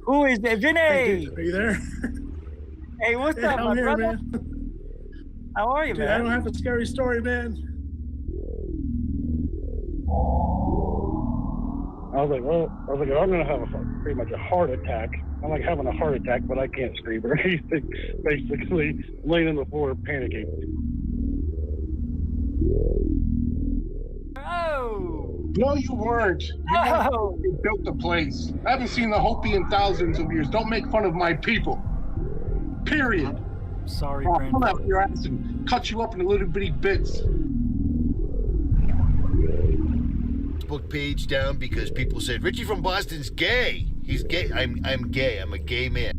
Who is it? Hey, Vinny! dude, are you there? Hey, what's Yeah, up, I'm my here, brother? man. How are you, Dude, I don't man? have a scary story, man. I'm gonna have pretty much a heart attack. I'm like having a heart attack, but I can't scream or anything. Basically, laying on the floor, panicking. Oh! No, you weren't. You weren't. Oh! You built the place. I haven't seen the Hopi in thousands of years. Don't make fun of my people. Period. Sorry, I'll come Brandon. after your ass and cut you up into little bitty bits. Facebook page down because people said Richie from Boston's gay. He's gay. I'm gay. I'm a gay man.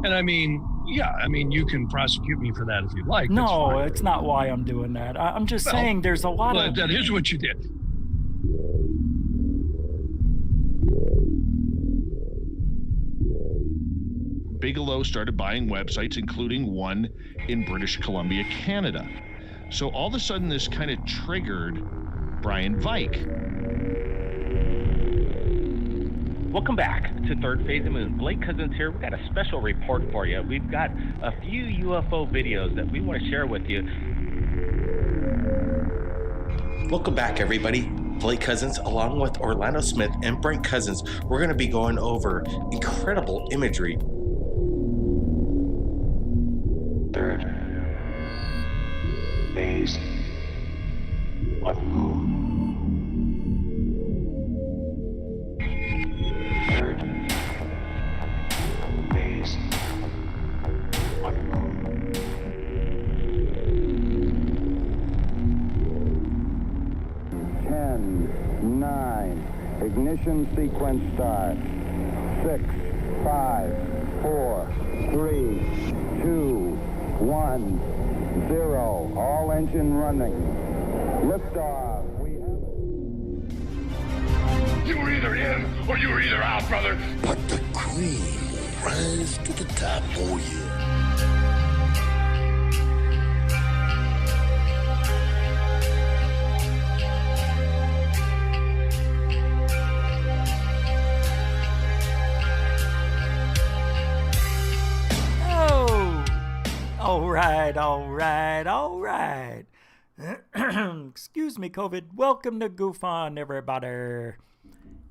And I mean, yeah, I mean, you can prosecute me for that if you'd like. That's No, fine. it's not why I'm doing that. I'm just Well, saying there's a lot But of... that is what you did. Bigelow started buying websites, including one in British Columbia, Canada. So all of a sudden, this kind of triggered Brian Vike. Welcome back to Third Phase of the Moon. Blake Cousins here. We've got a special report for you. We've got a few UFO videos that we want to share with you. Welcome back, everybody. Blake Cousins, along with Orlando Smith and Brent Cousins, we're going to be going over incredible imagery. Third phase of the moon. Third phase of the moon. Ten, nine, ignition sequence start. 6, 5, 4, 3, 2, 1, 0. All engine running. Liftoff. You were either in or you were either out, brother. But the cream will rise to the top. Oh yeah. All right. Excuse me, COVID. Welcome to Goof On, everybody.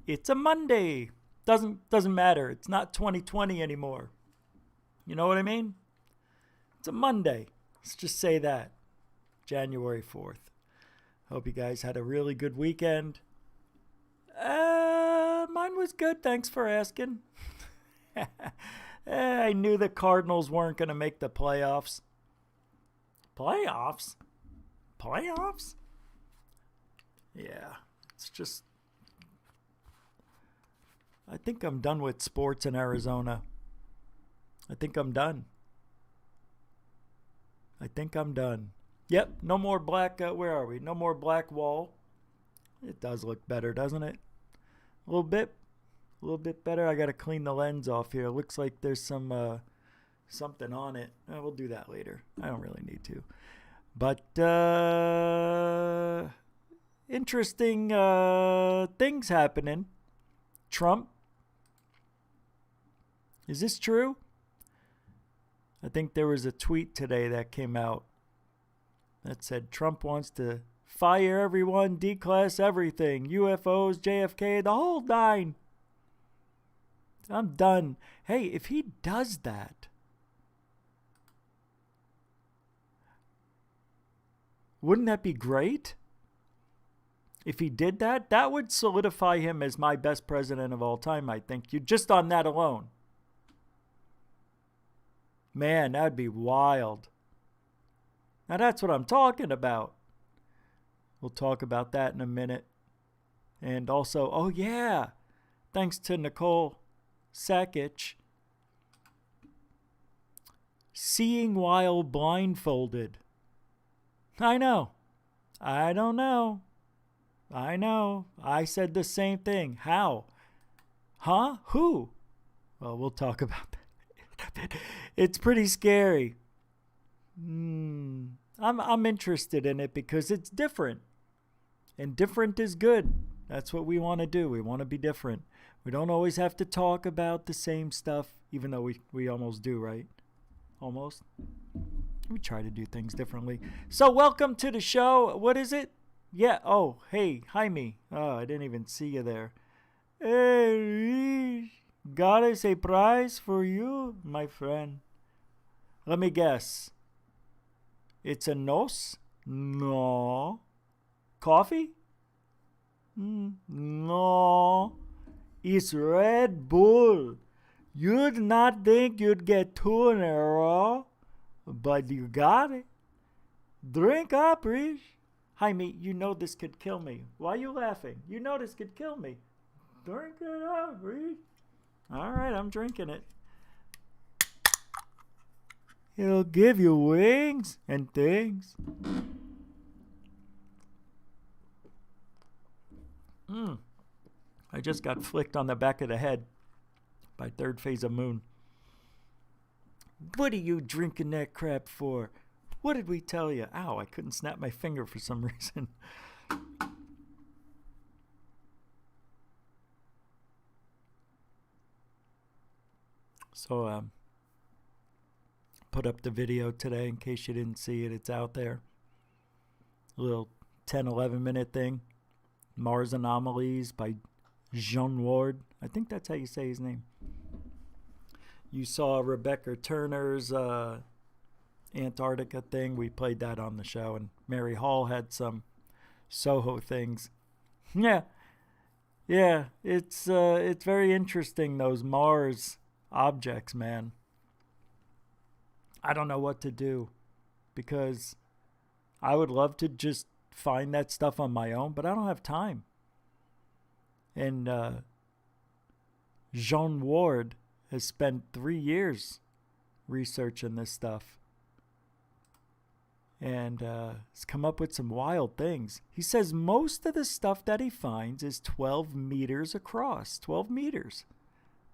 It's a Monday. Doesn't matter. It's not 2020 anymore. You know what I mean? It's a Monday. Let's just say that. January 4th. Hope you guys had a really good weekend. Mine was good. Thanks for asking. I knew the Cardinals weren't going to make the playoffs. Playoffs? Yeah, it's just... I think I'm done with sports in Arizona. I think I'm done. Yep, no more black... where are we? No more black wall. It does look better, doesn't it? A little bit better. I got to clean the lens off here. It looks like there's some something on it. We'll do that later. I don't really need to. But interesting things happening. Trump. Is this true? I think there was a tweet today that came out that said Trump wants to fire everyone, declass everything, UFOs, JFK, the whole nine. I'm done. Hey, if he does that, wouldn't that be great? If he did that, that would solidify him as my best president of all time, I think. You just on that alone. Man, that'd be wild. Now that's what I'm talking about. We'll talk about that in a minute. And also, oh yeah, thanks to Nicole Sakic, Seeing While Blindfolded. I know. I don't know. I know. I said the same thing. How? Huh? Who? Well, we'll talk about that. It's pretty scary. I'm interested in it because it's different. And different is good. That's what we want to do. We want to be different. We don't always have to talk about the same stuff, even though we almost do, right? Almost. We try to do things differently. So welcome to the show. What is it? Yeah. Oh, hey. Hi, me. Oh, I didn't even see you there. Hey, got a surprise for you, my friend. Let me guess. It's a nos? No. Coffee? No. It's Red Bull. You'd not think you'd get two in a row, but you got it. Drink up, Rich. Jaime, you know this could kill me. Why are you laughing? You know this could kill me. Drink it up, Rich. All right, I'm drinking it. It'll give you wings and things. I just got flicked on the back of the head by third phase of moon. What are you drinking that crap for? What did we tell you? Ow, I couldn't snap my finger for some reason. So, put up the video today in case you didn't see it. It's out there. A little 10, 11 minute thing. Mars Anomalies by Jean Ward. I think that's how you say his name. You saw Rebecca Turner's Antarctica thing. We played that on the show. And Mary Hall had some Soho things. Yeah. It's very interesting, those Mars objects, man. I don't know what to do because I would love to just find that stuff on my own, but I don't have time. And Jean Ward has spent 3 years researching this stuff and has come up with some wild things. He says most of the stuff that he finds is 12 meters across. 12 meters.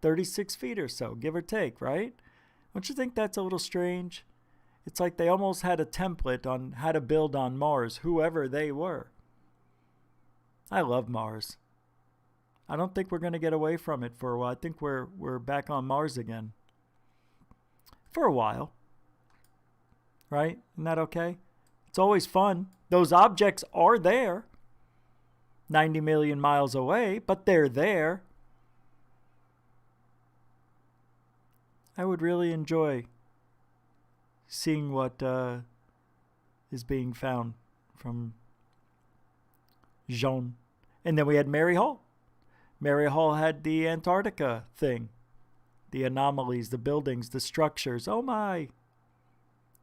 36 feet or so, give or take, right? Don't you think that's a little strange? It's like they almost had a template on how to build on Mars, whoever they were. I love Mars. I don't think we're going to get away from it for a while. I think we're back on Mars again. For a while. Right? Isn't that okay? It's always fun. Those objects are there. 90 million miles away, but they're there. I would really enjoy seeing what is being found from Jean. And then we had Mary Hall. Mary Hall had the Antarctica thing. The anomalies, the buildings, the structures. Oh my.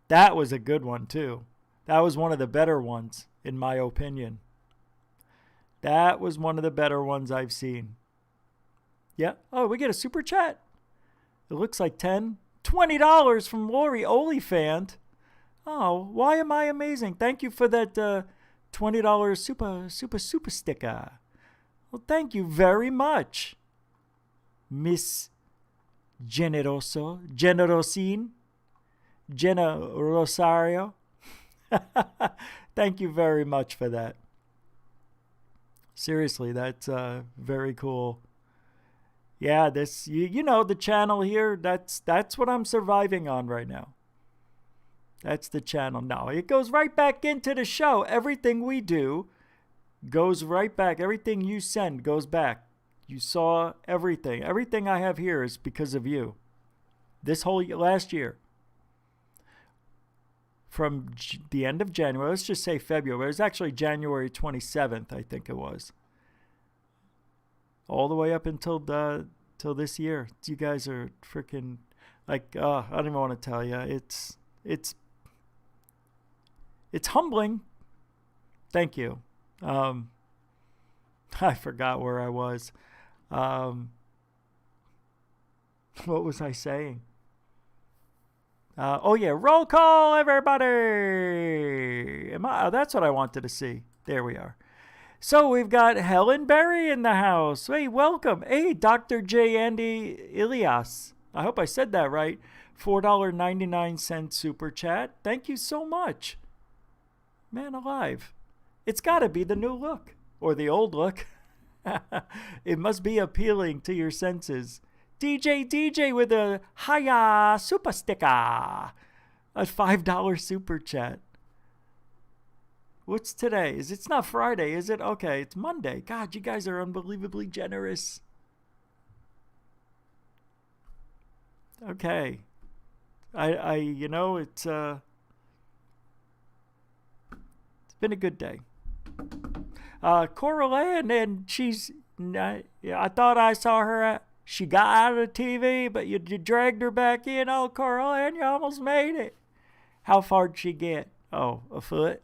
That was a good one too. That was one of the better ones, in my opinion. That was one of the better ones I've seen. Yeah. Oh, we get a super chat. It looks like $20 from Lori Oliphant. Oh, why am I amazing? Thank you for that $20 super sticker. Well, thank you very much, Miss Generosine, Jenna Rosario. Thank you very much for that. Seriously, that's very cool. Yeah, this you know the channel here. That's what I'm surviving on right now. That's the channel. No, it goes right back into the show. Everything we do goes right back. Everything you send goes back. You saw everything. Everything I have here is because of you. This whole last year. From the end of January, let's just say February. It was actually January 27th, I think it was. All the way up until till this year. You guys are freaking like, I don't even want to tell you. It's humbling. Thank you. I forgot where I was. What was I saying? Oh yeah, roll call, everybody. That's what I wanted to see. There we are. So we've got Helen Berry in the house. Hey, welcome. Hey, Dr. J. Andy Ilias. I hope I said that right. $4.99 super chat. Thank you so much. Man alive. It's got to be the new look or the old look. It must be appealing to your senses. DJ with a hiya super sticker. A $5 super chat. What's today? It's not Friday, is it? Okay, it's Monday. God, you guys are unbelievably generous. Okay. It's been a good day. Coral Ann, and I thought I saw her. She got out of the TV, but you dragged her back in. Oh, Coral Ann, you almost made it. How far did she get? Oh, a foot?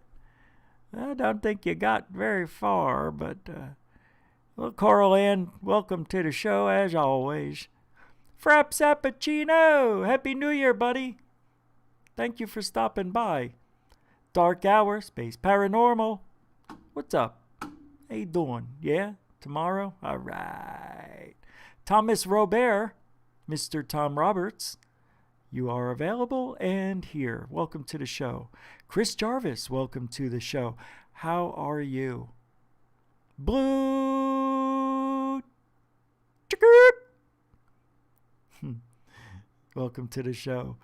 I don't think you got very far, but, well, Coral Ann, welcome to the show as always. Frap Sappuccino, Happy New Year, buddy. Thank you for stopping by. Dark Hour, Space Paranormal. What's up? How you doing? Yeah? Tomorrow? All right. Thomas Robert, Mr. Tom Roberts, you are available and here. Welcome to the show. Chris Jarvis, welcome to the show. How are you? Blue. Welcome to the show.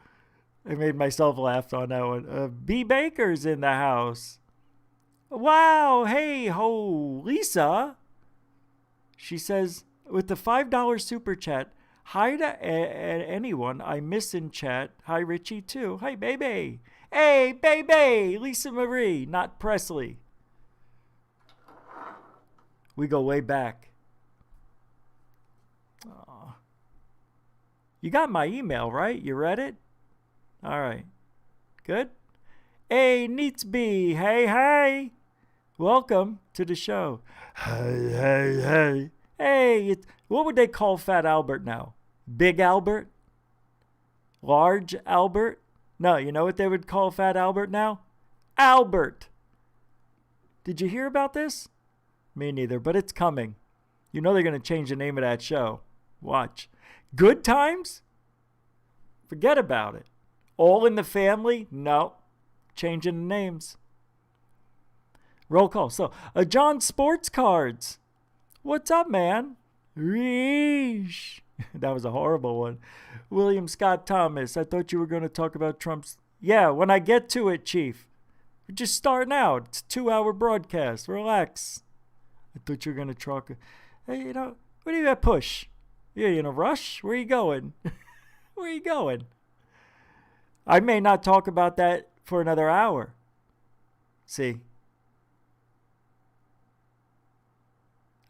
I made myself laugh on that one. B. Baker's in the house. Wow. Hey, ho, Lisa. She says, with the $5 super chat, hi to anyone I miss in chat. Hi, Richie, too. Hi, baby. Hey, baby. Lisa Marie, not Presley. We go way back. Aww. You got my email, right? You read it? All right. Good? Hey, Neatsby. Hey. Welcome to the show. Hey. Hey, what would they call Fat Albert now? Big Albert? Large Albert? No, you know what they would call Fat Albert now? Albert. Did you hear about this? Me neither, but it's coming. You know they're going to change the name of that show. Watch. Good Times? Forget about it. All in the Family? No. Changing the names. Roll call. So, John Sports Cards. What's up, man? Reesh. That was a horrible one. William Scott Thomas. I thought you were going to talk about Trump's. Yeah, when I get to it, Chief. We're just starting out. It's a 2-hour broadcast. Relax. I thought you were going to talk. Hey, what do you got push? You in a rush? Where you going? Where you going? I may not talk about that for another hour. See?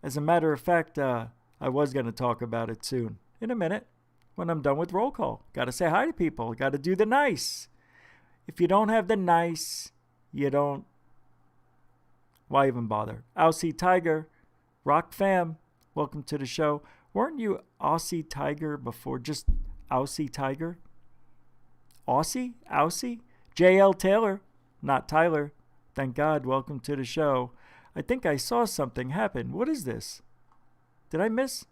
As a matter of fact, I was going to talk about it soon. In a minute, when I'm done with roll call. Got to say hi to people. Got to do the nice. If you don't have the nice, you don't. Why even bother? Aussie Tiger, Rock Fam, welcome to the show. Weren't you Aussie Tiger before just Aussie Tiger? Aussie? JL Taylor, not Tyler. Thank God, welcome to the show. I think I saw something happen. What is this? Did I miss?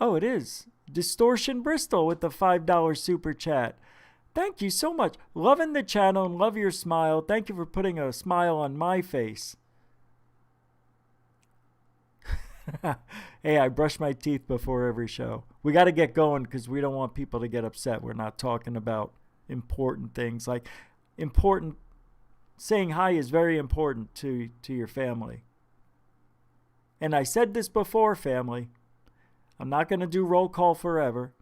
Oh, it is. Distortion Bristol with the $5 super chat. Thank you so much. Loving the channel and love your smile. Thank you for putting a smile on my face. Hey, I brush my teeth before every show. We got to get going because we don't want people to get upset. We're not talking about important things. Like important. Saying hi is very important to your family. And I said this before, family. I'm not going to do roll call forever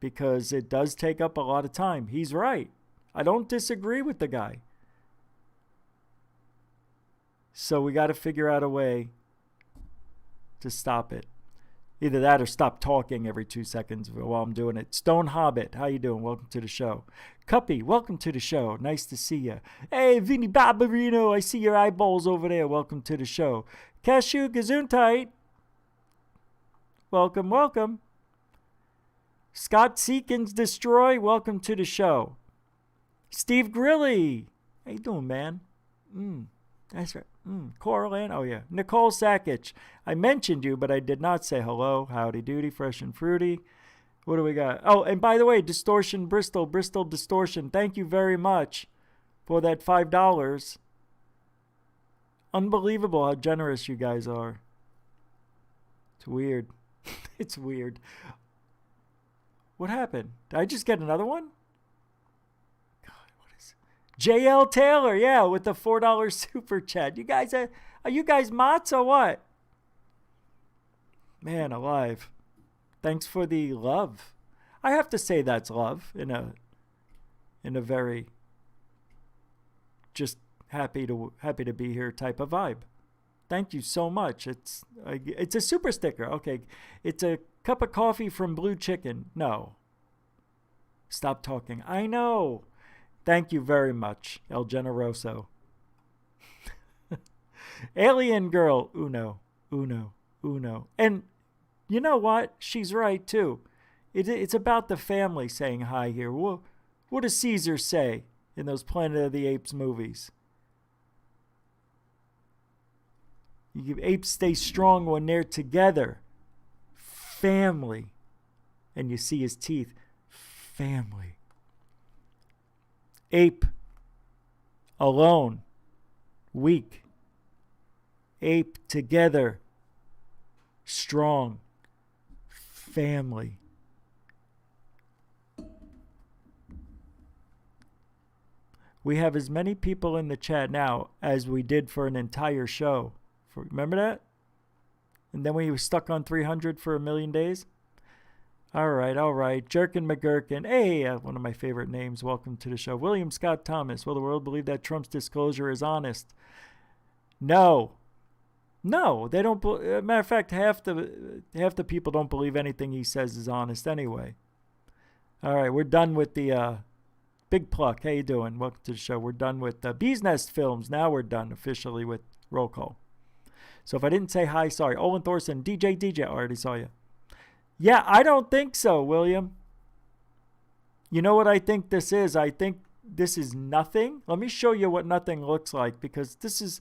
because it does take up a lot of time. He's right. I don't disagree with the guy. So we got to figure out a way to stop it. Either that or stop talking every 2 seconds while I'm doing it. Stone Hobbit, how you doing? Welcome to the show. Cuppy, welcome to the show. Nice to see you. Hey, Vinny Barbarino, I see your eyeballs over there. Welcome to the show. Cashew Gesundheit. Welcome. Scott Seekins Destroy, welcome to the show. Steve Grilly, how you doing, man? That's right. Coral Ann, oh yeah. Nicole Sakic, I mentioned you, but I did not say hello. Howdy doody, fresh and fruity. What do we got? Oh, and by the way, Distortion Bristol Distortion, thank you very much for that $5. Unbelievable how generous you guys are. It's weird. It's weird. What happened? Did I just get another one? God, what is it? JL Taylor, yeah, with the $4 super chat. You guys, are you guys mots or what? Man alive. Thanks for the love. I have to say that's love in a very just happy to be here type of vibe. Thank you so much. It's a super sticker. Okay, it's a cup of coffee from Blue Chicken. No. Stop talking. I know. Thank you very much, El Generoso. Alien Girl, uno. And you know what? She's right, too. It's about the family saying hi here. What does Caesar say in those Planet of the Apes movies? Apes stay strong when they're together. Family. And you see his teeth. Family. Ape. Alone. Weak. Ape together. Strong. Family. We have as many people in the chat now as we did for an entire show. Remember that? And then we were stuck on 300 for a million days? All right. Jerkin McGurkin. Hey, one of my favorite names. Welcome to the show. William Scott Thomas. Will the world believe that Trump's disclosure is honest? No, they don't. Matter of fact, half the people don't believe anything he says is honest anyway. All right, we're done with the Big Pluck. How you doing? Welcome to the show. We're done with Bees Nest Films. Now we're done officially with roll call. So if I didn't say hi, sorry. Olin Thorson, DJ, I already saw you. Yeah, I don't think so, William. You know what I think this is? I think this is nothing. Let me show you what nothing looks like, because this is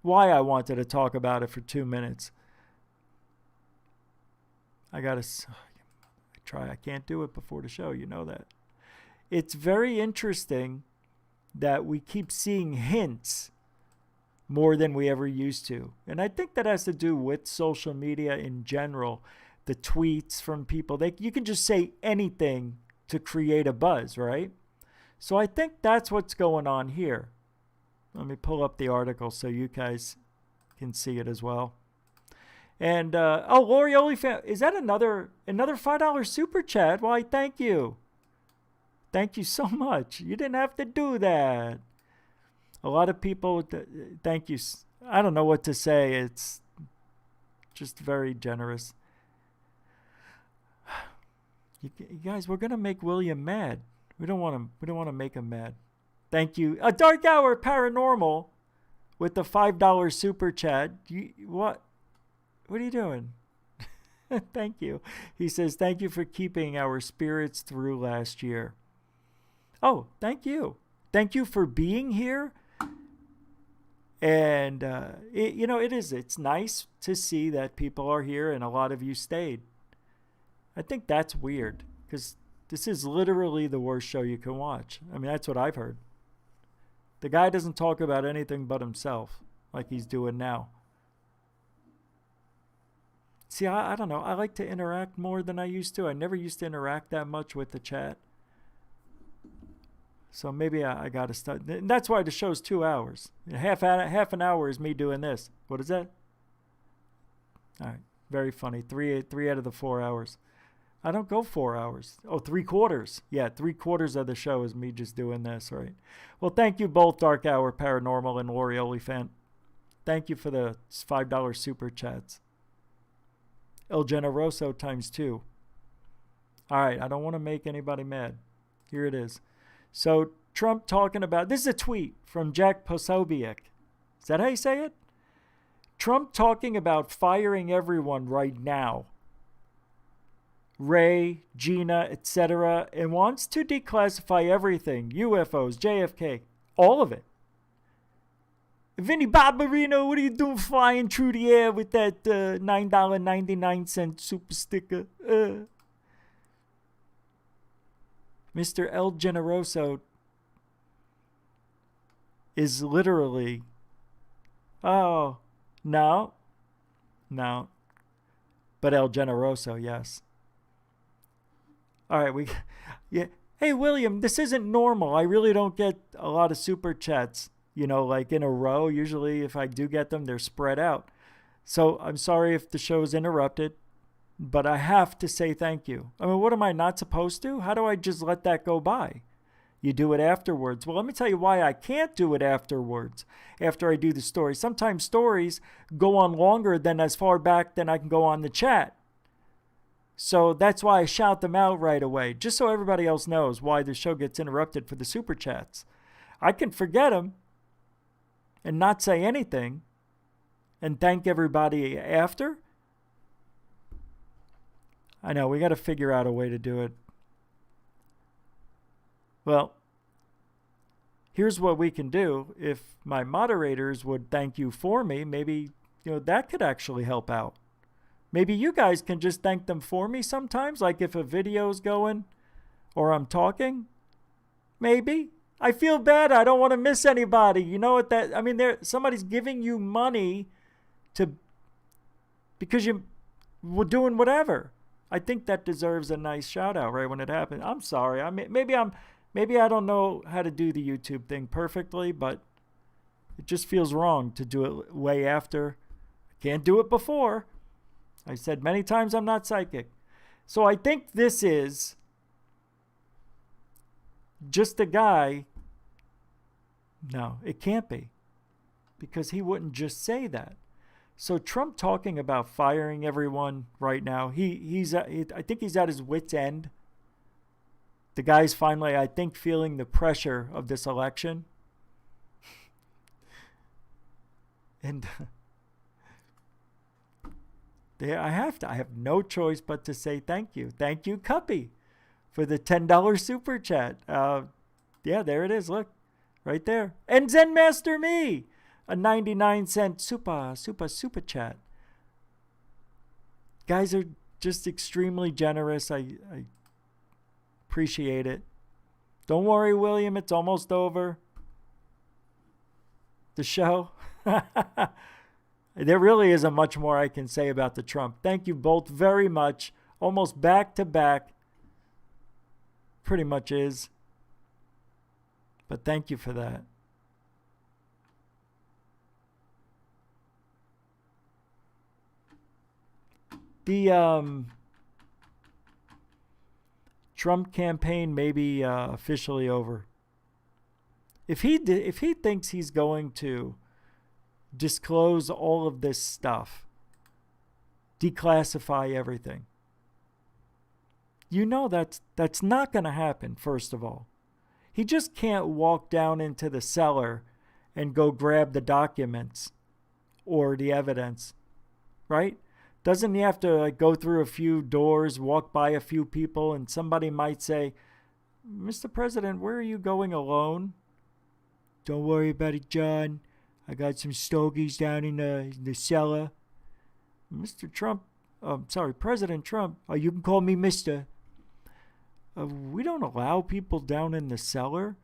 why I wanted to talk about it for 2 minutes. I can't do it before the show. You know that. It's very interesting that we keep seeing hints more than we ever used to. And I think that has to do with social media in general. The tweets from people. You can just say anything to create a buzz, right? So I think that's what's going on here. Let me pull up the article so you guys can see it as well. And, Lori Olifant, is that another $5 super chat? Why, thank you. Thank you so much. You didn't have to do that. A lot of people, thank you. I don't know what to say. It's just very generous. You guys, we're gonna make William mad. We don't want to make him mad. Thank you. A Dark Hour Paranormal with the $5 super chat. What are you doing? Thank you. He says, thank you for keeping our spirits through last year. Oh, thank you. Thank you for being here. And, it's nice to see that people are here and a lot of you stayed. I think that's weird because this is literally the worst show you can watch. I mean, that's what I've heard. The guy doesn't talk about anything but himself like he's doing now. See, I don't know. I like to interact more than I used to. I never used to interact that much with the chat. So maybe I got to start. And that's why the show's 2 hours. Half an hour is me doing this. What is that? All right. Very funny. Three out of the 4 hours. I don't go 4 hours. Oh, 3/4. Yeah, 3/4 of the show is me just doing this, right? Well, thank you both, Dark Hour Paranormal and Lori Olifant. Thank you for the $5 super chats. El Generoso ×2. All right, I don't want to make anybody mad. Here it is. So Trump talking about, this is a tweet from Jack Posobiec. Is that how you say it? Trump talking about firing everyone right now. Ray, Gina, etc. and wants to declassify everything. UFOs, JFK, all of it. Vinny Barbarino, what are you doing flying through the air with that $9.99 super sticker? Mr. El Generoso is literally, oh, no. But El Generoso, yes. All right, yeah. Hey, William, this isn't normal. I really don't get a lot of super chats, like in a row. Usually if I do get them, they're spread out. So I'm sorry if the show's interrupted, but I have to say thank you. I mean, what am I not supposed to? How do I just let that go by? You do it afterwards. Well, let me tell you why I can't do it afterwards, after I do the story. Sometimes stories go on longer than as far back than I can go on the chat. So that's why I shout them out right away, just so everybody else knows why the show gets interrupted for the super chats. I can forget them and not say anything and thank everybody after. I know, we got to figure out a way to do it. Well, here's what we can do. If my moderators would thank you for me, maybe, that could actually help out. Maybe you guys can just thank them for me sometimes, like if a video's going or I'm talking. Maybe. I feel bad. I don't want to miss anybody. You know what that, I mean, somebody's giving you money because you were doing whatever. I think that deserves a nice shout out right when it happens. I'm sorry. I mean, maybe I don't know how to do the YouTube thing perfectly, but it just feels wrong to do it way after. I can't do it before. I said many times I'm not psychic. So I think this is just a guy. No, it can't be, because he wouldn't just say that. So Trump talking about firing everyone right now, I think he's at his wit's end. The guy's finally, I think, feeling the pressure of this election. And I have no choice but to say thank you. Thank you, Cuppy, for the $10 super chat. Yeah, there it is. Look, right there. And Zen Master Me, a 99-cent super chat. Guys are just extremely generous. I appreciate it. Don't worry, William. It's almost over. The show. There really isn't much more I can say about the Trump. Thank you both very much. Almost back to back. Pretty much is. But thank you for that. The Trump campaign may be officially over. If he thinks he's going to disclose all of this stuff, declassify everything, that's not going to happen. First of all, he just can't walk down into the cellar and go grab the documents or the evidence, right? Doesn't he have to go through a few doors, walk by a few people, and somebody might say, "Mr. President, where are you going alone?" "Don't worry about it, John. I got some stogies down in the cellar." "Mr. Trump, President Trump, you can call me Mr. We don't allow people down in the cellar."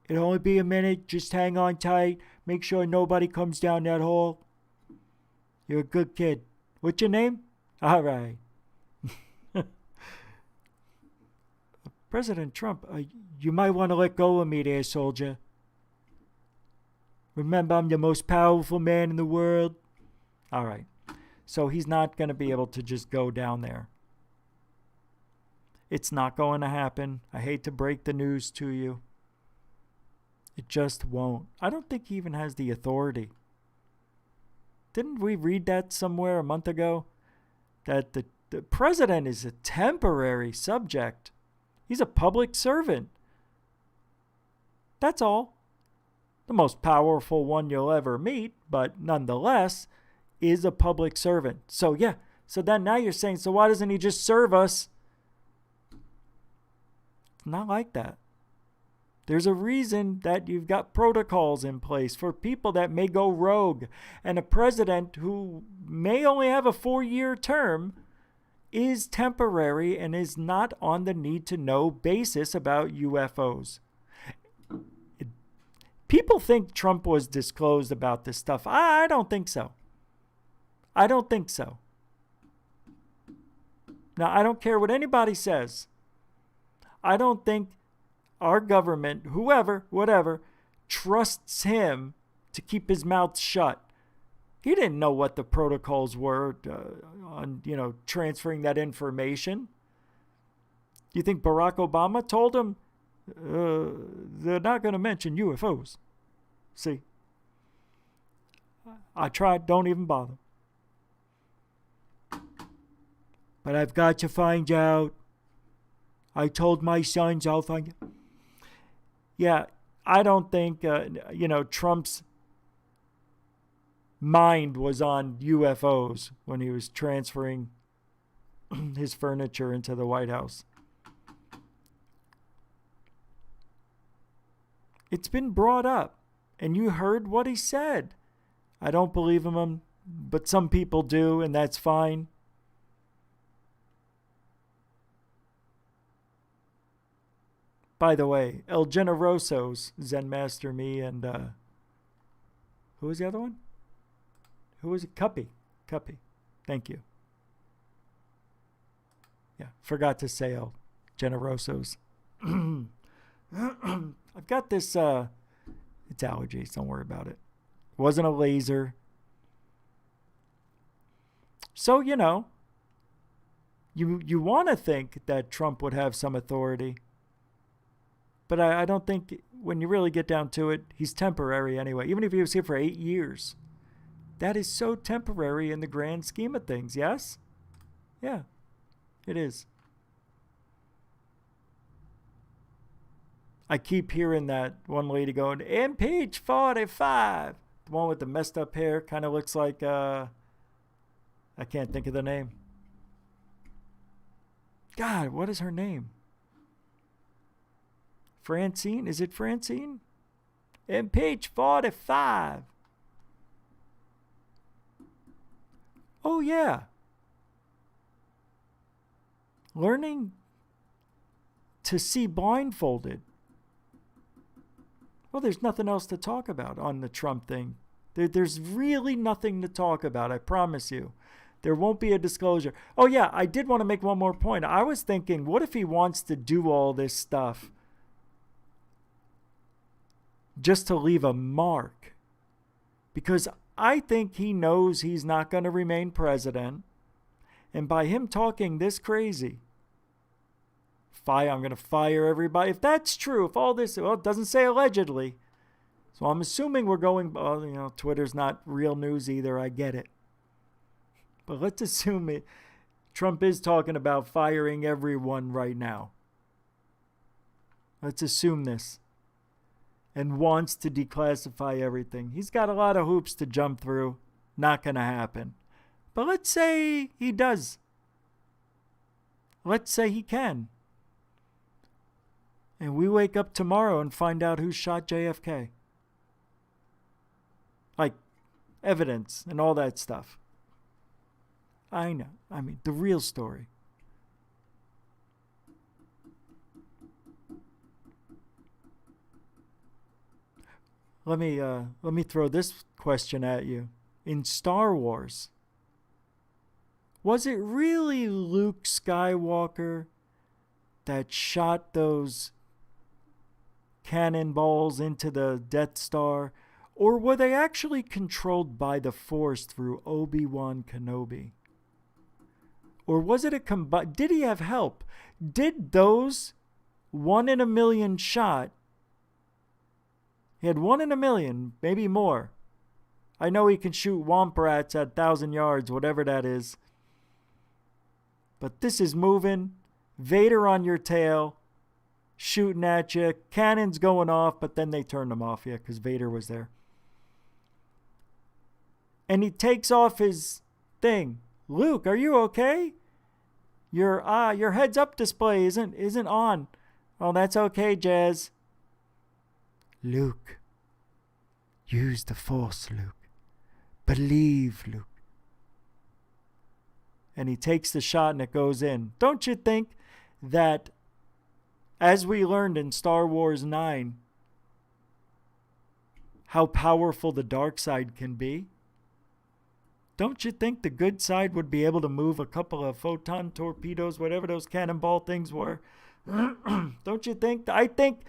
"It'll only be a minute. Just hang on tight. Make sure nobody comes down that hall. You're a good kid. What's your name?" "All right." "President Trump, you might want to let go of me there, soldier. Remember, I'm the most powerful man in the world." All right. So he's not going to be able to just go down there. It's not going to happen. I hate to break the news to you. It just won't. I don't think he even has the authority. Didn't we read that somewhere a month ago? That the president is a temporary subject. He's a public servant. That's all. The most powerful one you'll ever meet, but nonetheless, is a public servant. So yeah, so then now you're saying, so why doesn't he just serve us? It's not like that. There's a reason that you've got protocols in place for people that may go rogue. And a president who may only have a 4-year term is temporary and is not on the need-to-know basis about UFOs. People think Trump was disclosed about this stuff. I don't think so. I don't think so. Now, I don't care what anybody says. I don't think our government, whoever, whatever, trusts him to keep his mouth shut. He didn't know what the protocols were on, transferring that information. You think Barack Obama told him they're not going to mention UFOs? See, I tried. Don't even bother. But I've got to find out. I told my sons I'll find out. Yeah, I don't think, Trump's mind was on UFOs when he was transferring his furniture into the White House. It's been brought up, and you heard what he said. I don't believe him, but some people do, and that's fine. By the way, El Generoso's Zen Master Me and who was the other one? Who was it? Cuppy. Thank you. Yeah, forgot to say El Generoso's. I've got this, it's allergies, don't worry about it. It wasn't a laser. So, you want to think that Trump would have some authority. But I don't think, when you really get down to it, he's temporary anyway. Even if he was here for 8 years. That is so temporary in the grand scheme of things, yes? Yeah, it is. I keep hearing that one lady going, impeach 45. The one with the messed up hair kind of looks like, I can't think of the name. God, what is her name? Francine? Is it Francine? Impeach 45. Oh, yeah. Learning to see blindfolded. Well, there's nothing else to talk about on the Trump thing. There's really nothing to talk about, I promise you. There won't be a disclosure. Oh, yeah, I did want to make one more point. I was thinking, what if he wants to do all this stuff just to leave a mark? Because I think he knows he's not going to remain president. And by him talking this crazy, I'm going to fire everybody. If that's true, if all this, well, it doesn't say allegedly. So I'm assuming we're going, Twitter's not real news either. I get it. But let's assume it. Trump is talking about firing everyone right now. Let's assume this. And wants to declassify everything. He's got a lot of hoops to jump through. Not going to happen. But let's say he does. Let's say he can. And we wake up tomorrow and find out who shot JFK. Like, evidence and all that stuff. I know. I mean, the real story. Let me throw this question at you. In Star Wars, was it really Luke Skywalker that shot those cannonballs into the Death Star? Or were they actually controlled by the Force through Obi-Wan Kenobi? Or was it did he have help? Did those 1 in a million shot, he had 1 in a million, maybe more. I know he can shoot womp rats at 1,000 yards, whatever that is. But this is moving. Vader on your tail, shooting at you. Cannons going off, but then they turned them off, yeah, because Vader was there. And he takes off his thing. Luke, are you okay? Your heads up display isn't on. Oh, that's okay, Jazz. Luke, use the Force, Luke. Believe, Luke. And he takes the shot and it goes in. Don't you think that, as we learned in Star Wars 9, how powerful the dark side can be? Don't you think the good side would be able to move a couple of photon torpedoes, whatever those cannonball things were? Don't you think? I think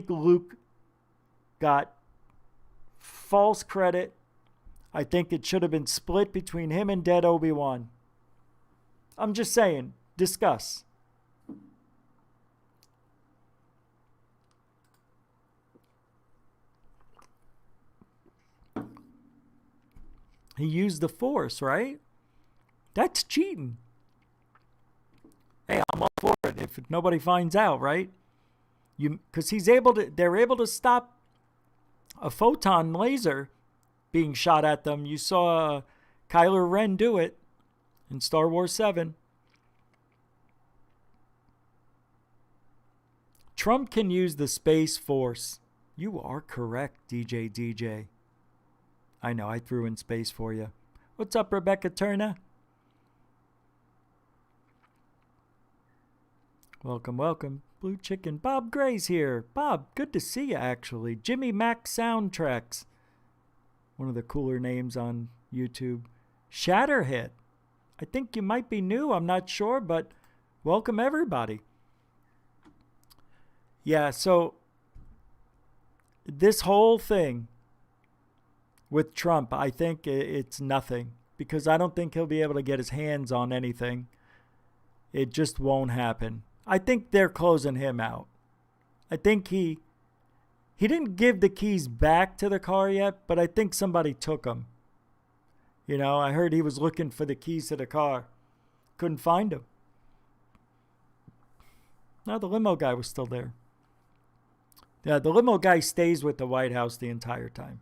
Luke got false credit. I think it should have been split between him and dead Obi-Wan. I'm just saying, discuss. He used the Force, right? That's cheating. Hey, I'm all for it if nobody finds out, right? Because they're able to stop a photon laser being shot at them. You saw Kylo Ren do it in Star Wars 7. Trump can use the Space Force. You are correct, DJ. I know, I threw in space for you. What's up, Rebecca Turner? Welcome. Blue Chicken. Bob Gray's here. Bob, good to see you, actually. Jimmy Mac Soundtracks. One of the cooler names on YouTube. Shatterhead. I think you might be new. I'm not sure, but welcome, everybody. Yeah, so this whole thing with Trump, I think it's nothing, because I don't think he'll be able to get his hands on anything. It just won't happen. I think they're closing him out. I think he didn't give the keys back to the car yet, but I think somebody took them. You know, I heard he was looking for the keys to the car. Couldn't find them. No, the limo guy was still there. Yeah, the limo guy stays with the White House the entire time.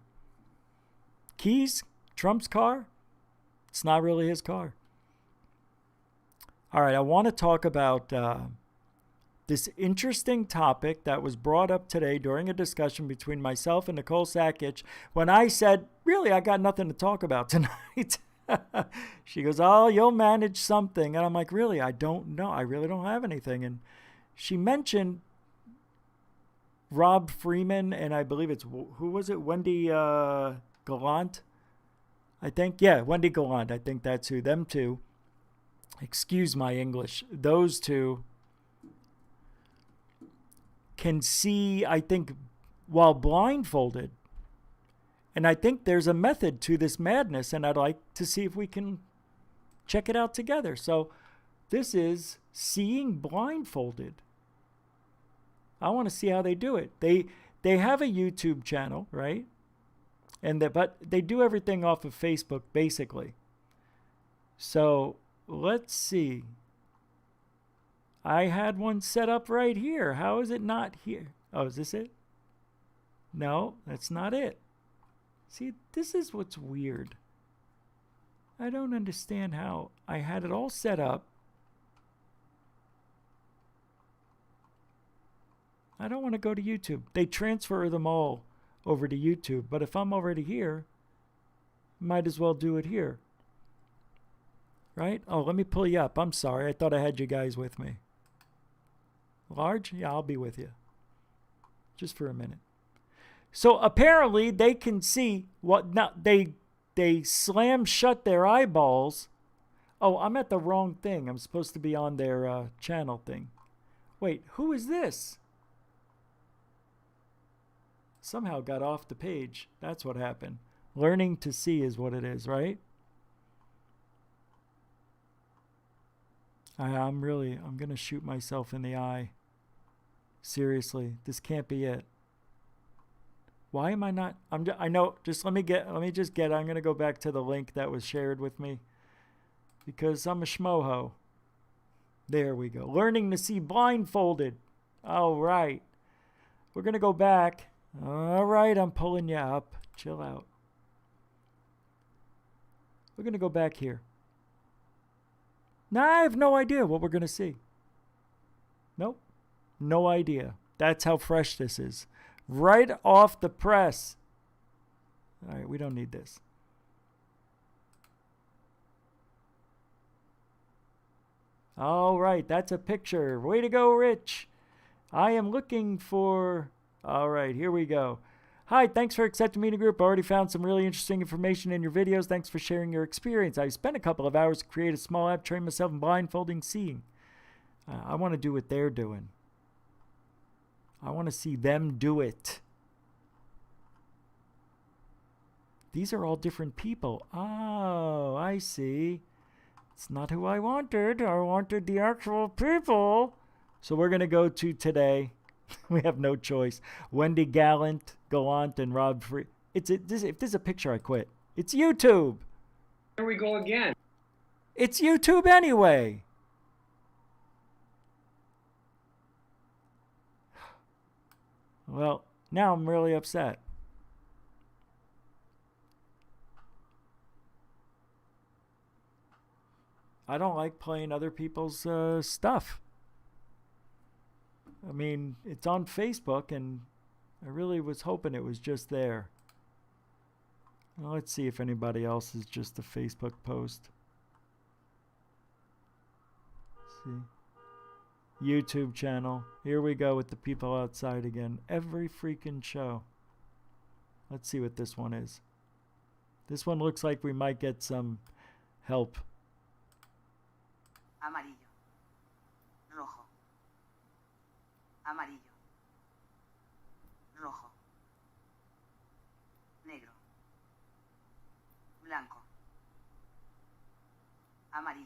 Keys, Trump's car, it's not really his car. All right, I want to talk about this interesting topic that was brought up today during a discussion between myself and Nicole Sakic when I said, really, I got nothing to talk about tonight. She goes, oh, you'll manage something. And I'm like, really, I don't know. I really don't have anything. And she mentioned Rob Freeman, and I believe it's, who was it? Wendy Gallant, I think. Yeah, Wendy Gallant. I think that's who. Them two. Excuse my English. Those two can see, I think, while blindfolded. And I think there's a method to this madness, and I'd like to see if we can check it out together. So this is seeing blindfolded. I want to see how they do it. They have a YouTube channel, right? But they do everything off of Facebook, basically. So let's see. I had one set up right here. How is it not here? Oh, is this it? No, that's not it. See, this is what's weird. I don't understand how I had it all set up. I don't want to go to YouTube. They transfer them all over to YouTube. But if I'm already here, might as well do it here. Right? Oh, let me pull you up. I'm sorry. I thought I had you guys with me. Large? Yeah, I'll be with you. Just for a minute. So apparently they can see what not they slam shut their eyeballs. Oh, I'm at the wrong thing. I'm supposed to be on their channel thing. Wait, who is this? Somehow got off the page. That's what happened. Learning to see is what it is, right? I'm going to shoot myself in the eye. Seriously, this can't be it. Why am I not? I know, I'm going to go back to the link that was shared with me because I'm a schmoho. There we go. Learning to see blindfolded. All right. We're going to go back. All right, I'm pulling you up. Chill out. We're going to go back here. Now, I have no idea what we're going to see. Nope. No idea. That's how fresh this is. Right off the press. All right, we don't need this. All right, that's a picture. Way to go, Rich. I am looking for... All right, here we go. Hi, thanks for accepting me in a group. I already found some really interesting information in your videos. Thanks for sharing your experience. I spent a couple of hours to create a small app, train myself in blindfolding seeing. I want to do what they're doing. I want to see them do it. These are all different people. Oh, I see. It's not who I wanted. I wanted the actual people. So we're going to go to today. We have no choice. Wendy Gallant, and Rob Free. If there's a picture, I quit. It's YouTube. Here we go again. It's YouTube anyway. Well, now I'm really upset. I don't like playing other people's stuff. I mean, it's on Facebook, and I really was hoping it was just there. Well, let's see if anybody else is just a Facebook post. Let's see. YouTube channel. Here we go with the people outside again. Every freaking show. Let's see what this one is. This one looks like we might get some help. Amarillo, rojo, amarillo, rojo, negro, blanco, amarillo.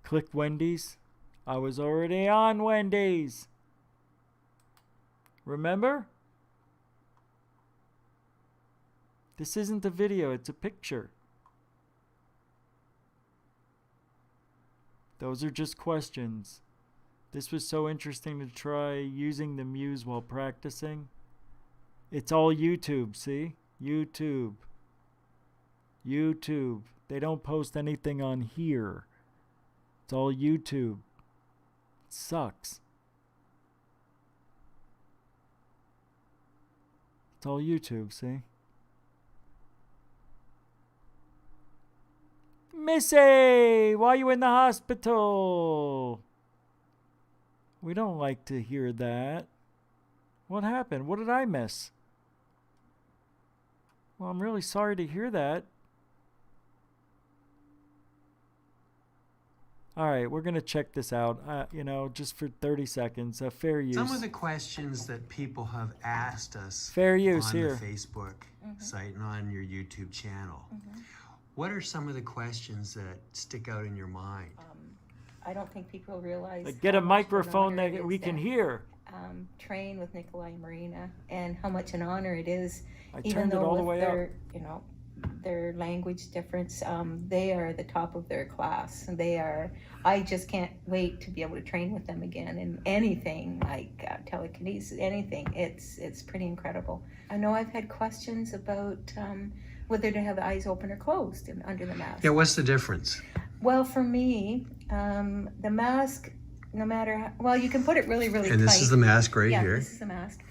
Click Wendy's. I was already on Wendy's. Remember? This isn't a video, it's a picture. Those are just questions. This was so interesting to try using the Muse while practicing. It's all YouTube, see? YouTube. YouTube. They don't post anything on here. It's all YouTube. It sucks. It's all YouTube, see? Missy! Why are you in the hospital? We don't like to hear that. What happened? What did I miss? Well, I'm really sorry to hear that. All right, we're going to check this out, just for 30 seconds. Fair use. Some of the questions that people have asked us fair use on here. The Facebook site and on your YouTube channel. What are some of the questions that stick out in your mind? I don't think people realize. Like get a microphone that we can hear. Train with Nikolai and Marina, and how much an honor it is. I even turned it though all the with way their, up. Their language difference, they are the top of their class. I just can't wait to be able to train with them again in anything like telekinesis, anything. It's pretty incredible. I know I've had questions about whether to have eyes open or closed under the mask. Yeah, what's the difference? Well, for me, the mask, no matter how, well, you can put it really, really tight. And this is the mask right here. Yeah, this is the mask.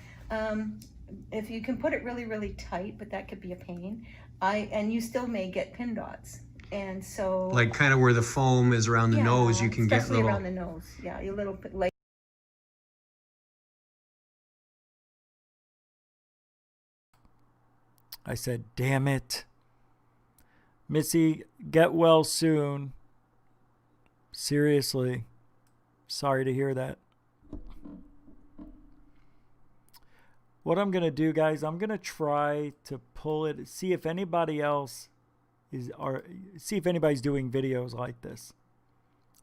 If you can put it really, really tight, but that could be a pain. And you still may get pin dots. And so like kind of where the foam is around the nose, you can get especially little. around the nose. Yeah, a little bit like. I said, damn it. Missy, get well soon. Seriously. Sorry to hear that. What I'm going to do, guys, I'm going to try to pull it, see if anybody else see if anybody's doing videos like this.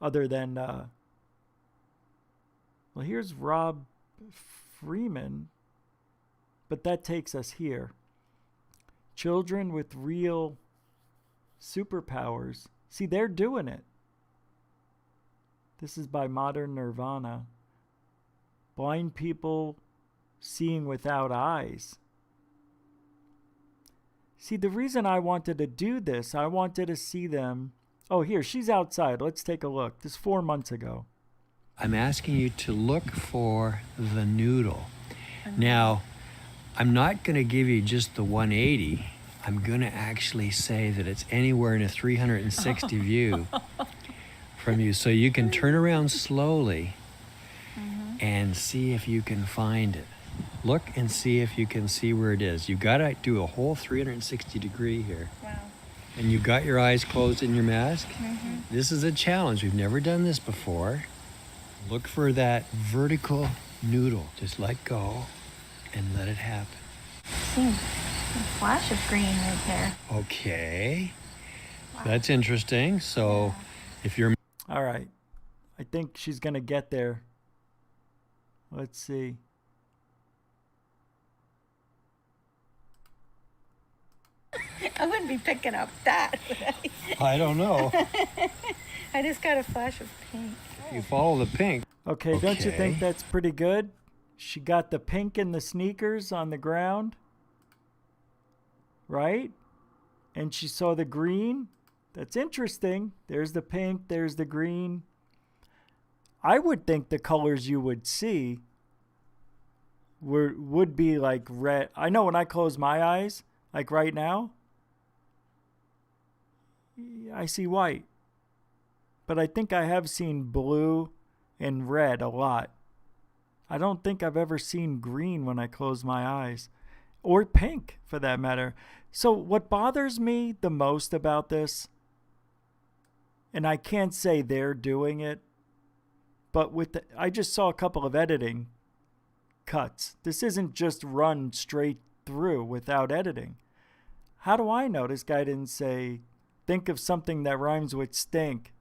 Other than, well, here's Rob Freeman, but that takes us here. Children with real superpowers. See, they're doing it. This is by Modern Nirvana. Blind people seeing without eyes. See, the reason I wanted to do this, I wanted to see them. Oh, here, she's outside. Let's take a look. This is 4 months ago. I'm asking you to look for the noodle. Now, I'm not going to give you just the 180. I'm going to actually say that it's anywhere in a 360 view from you. So you can turn around slowly and see if you can find it. Look and see if you can see where it is. You got to do a whole 360 degree here. Wow. And you've got your eyes closed in your mask. This is a challenge. We've never done this before. Look for that vertical noodle. Just let go and let it happen. Seeing a flash of green right there. Okay. That's interesting. So if you're... All right. I think she's going to get there. Let's see. I wouldn't be picking up that, would I? I don't know. I just got a flash of pink. You follow the pink. Okay, don't you think that's pretty good? She got the pink in the sneakers on the ground, right? And she saw the green. That's interesting. There's the pink, there's the green. I would think the colors you would see would be like red. I know when I close my eyes, like right now, I see white. But I think I have seen blue and red a lot. I don't think I've ever seen green when I close my eyes. Or pink, for that matter. So what bothers me the most about this, and I can't say they're doing it, but I just saw a couple of editing cuts. This isn't just run straight through without editing. How do I know this guy didn't say, think of something that rhymes with stink?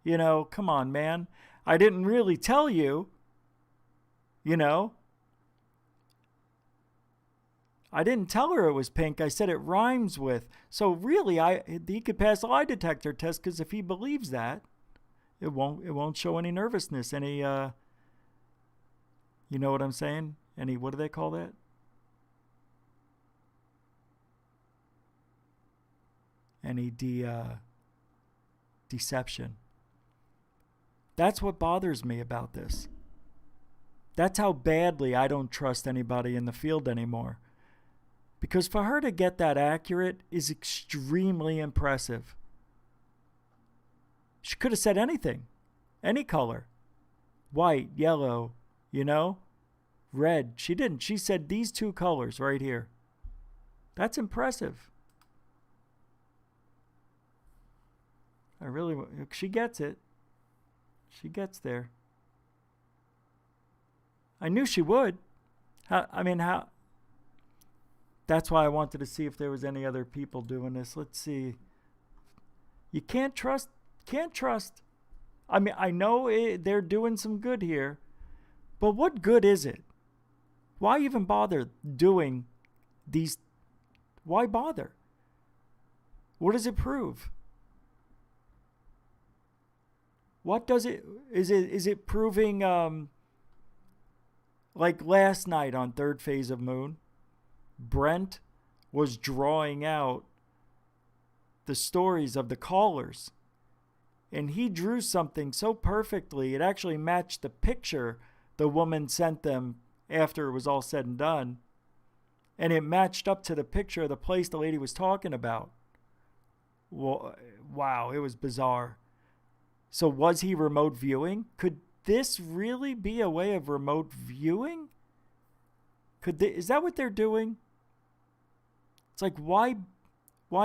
You know, come on, man. I didn't really tell you, you know. I didn't tell her it was pink. I said it rhymes with. So really, he could pass the lie detector test, because if he believes that, it won't show any nervousness, any you know what I'm saying? Any, what do they call that? Any deception. That's what bothers me about this. That's how badly I don't trust anybody in the field anymore. Because for her to get that accurate is extremely impressive. She could have said anything. Any color. White, yellow, you know? Red. She didn't. She said these two colors right here. That's impressive. She gets it. She gets there. I knew she would. How? That's why I wanted to see if there was any other people doing this. Let's see. You can't trust. I mean, I know they're doing some good here, but what good is it? Why even bother doing these? Why bother? What does it prove? What does it? Is it proving? Like last night on Third Phase of Moon, Brent was drawing out the stories of the callers. And he drew something so perfectly, it actually matched the picture the woman sent them after it was all said and done. And it matched up to the picture of the place the lady was talking about. Wow, it was bizarre. So was he remote viewing? Could this really be a way of remote viewing? Is that what they're doing? It's like, why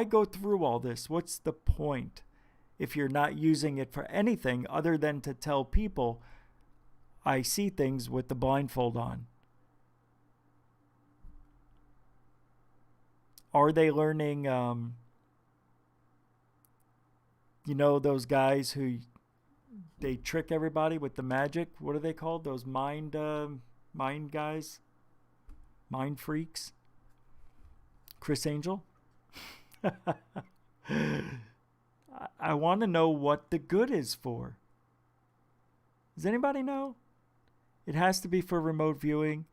go through all this? What's the point if you're not using it for anything other than to tell people, I see things with the blindfold on? Are they learning, you know, those guys who they trick everybody with the magic? What are they called? Those mind guys? Mind freaks? Chris Angel? I want to know what the good is for. Does anybody know? It has to be for remote viewing.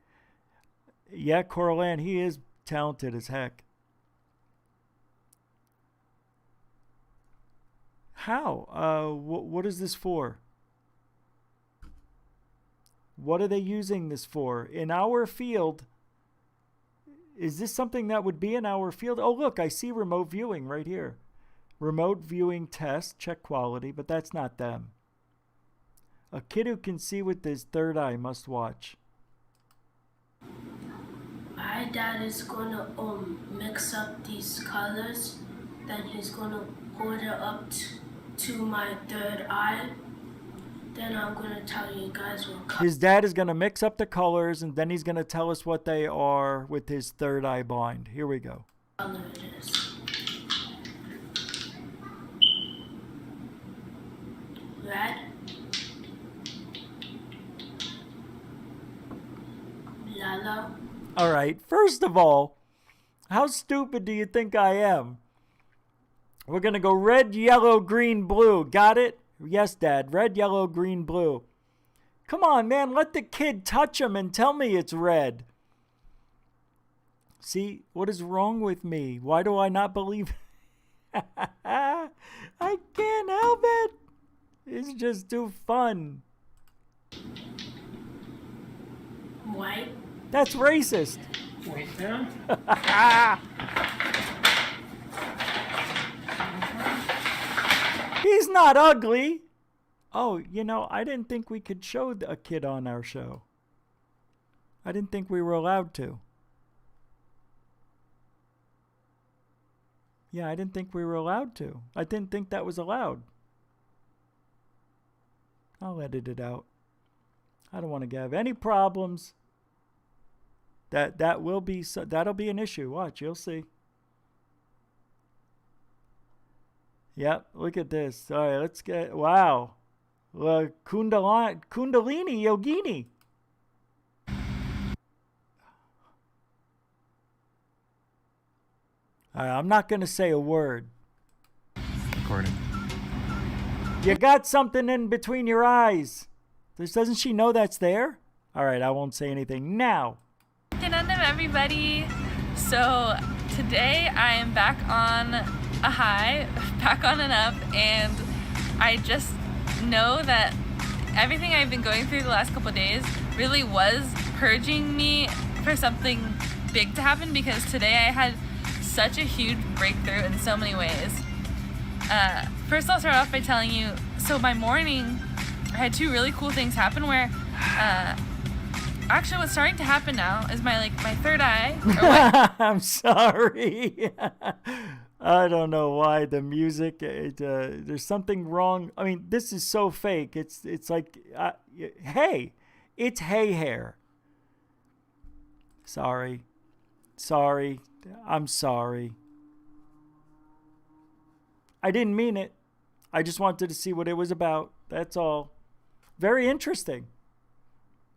Yeah, Coraline, he is talented as heck. How? What is this for? What are they using this for? In our field, Is this something that would be in our field? Oh, look, I see remote viewing right here. Remote viewing test, check quality, but that's not them. A kid who can see with his third eye must watch. My dad is gonna mix up these colors, then he's gonna hold it up to my third eye. Then I'm gonna tell you guys what color. His dad is gonna mix up the colors, and then he's gonna tell us what they are with his third eye blind. Here we go. Color it is. Red. Yellow. All right, first of all, how stupid do you think I am? We're going to go red, yellow, green, blue. Got it? Yes, Dad. Red, yellow, green, blue. Come on, man. Let the kid touch him and tell me it's red. See, what is wrong with me? Why do I not believe? I can't help it. It's just too fun. White. That's racist. Wait down. He's not ugly. Oh, you know, I didn't think we could show a kid on our show. I didn't think we were allowed to. Yeah, I didn't think we were allowed to. I didn't think that was allowed. I'll edit it out. I don't want to have any problems. That'll be an issue. Watch, you'll see. Yep, look at this. All right, let's get, wow. Kundalini Yogini. All right, I'm not going to say a word. Recording. You got something in between your eyes. Doesn't she know that's there? All right, I won't say anything now. Good afternoon, everybody. So today I am back on a high, back on and up, and I just know that everything I've been going through the last couple of days really was purging me for something big to happen, because today I had such a huge breakthrough in so many ways. First, I'll start off by telling you, so my morning, I had two really cool things happen where, actually what's starting to happen now is my third eye. I'm sorry. I don't know why the music, there's something wrong. I mean, this is so fake. It's like, hey, it's hay hair. Sorry. I'm sorry. I didn't mean it. I just wanted to see what it was about. That's all. Very interesting.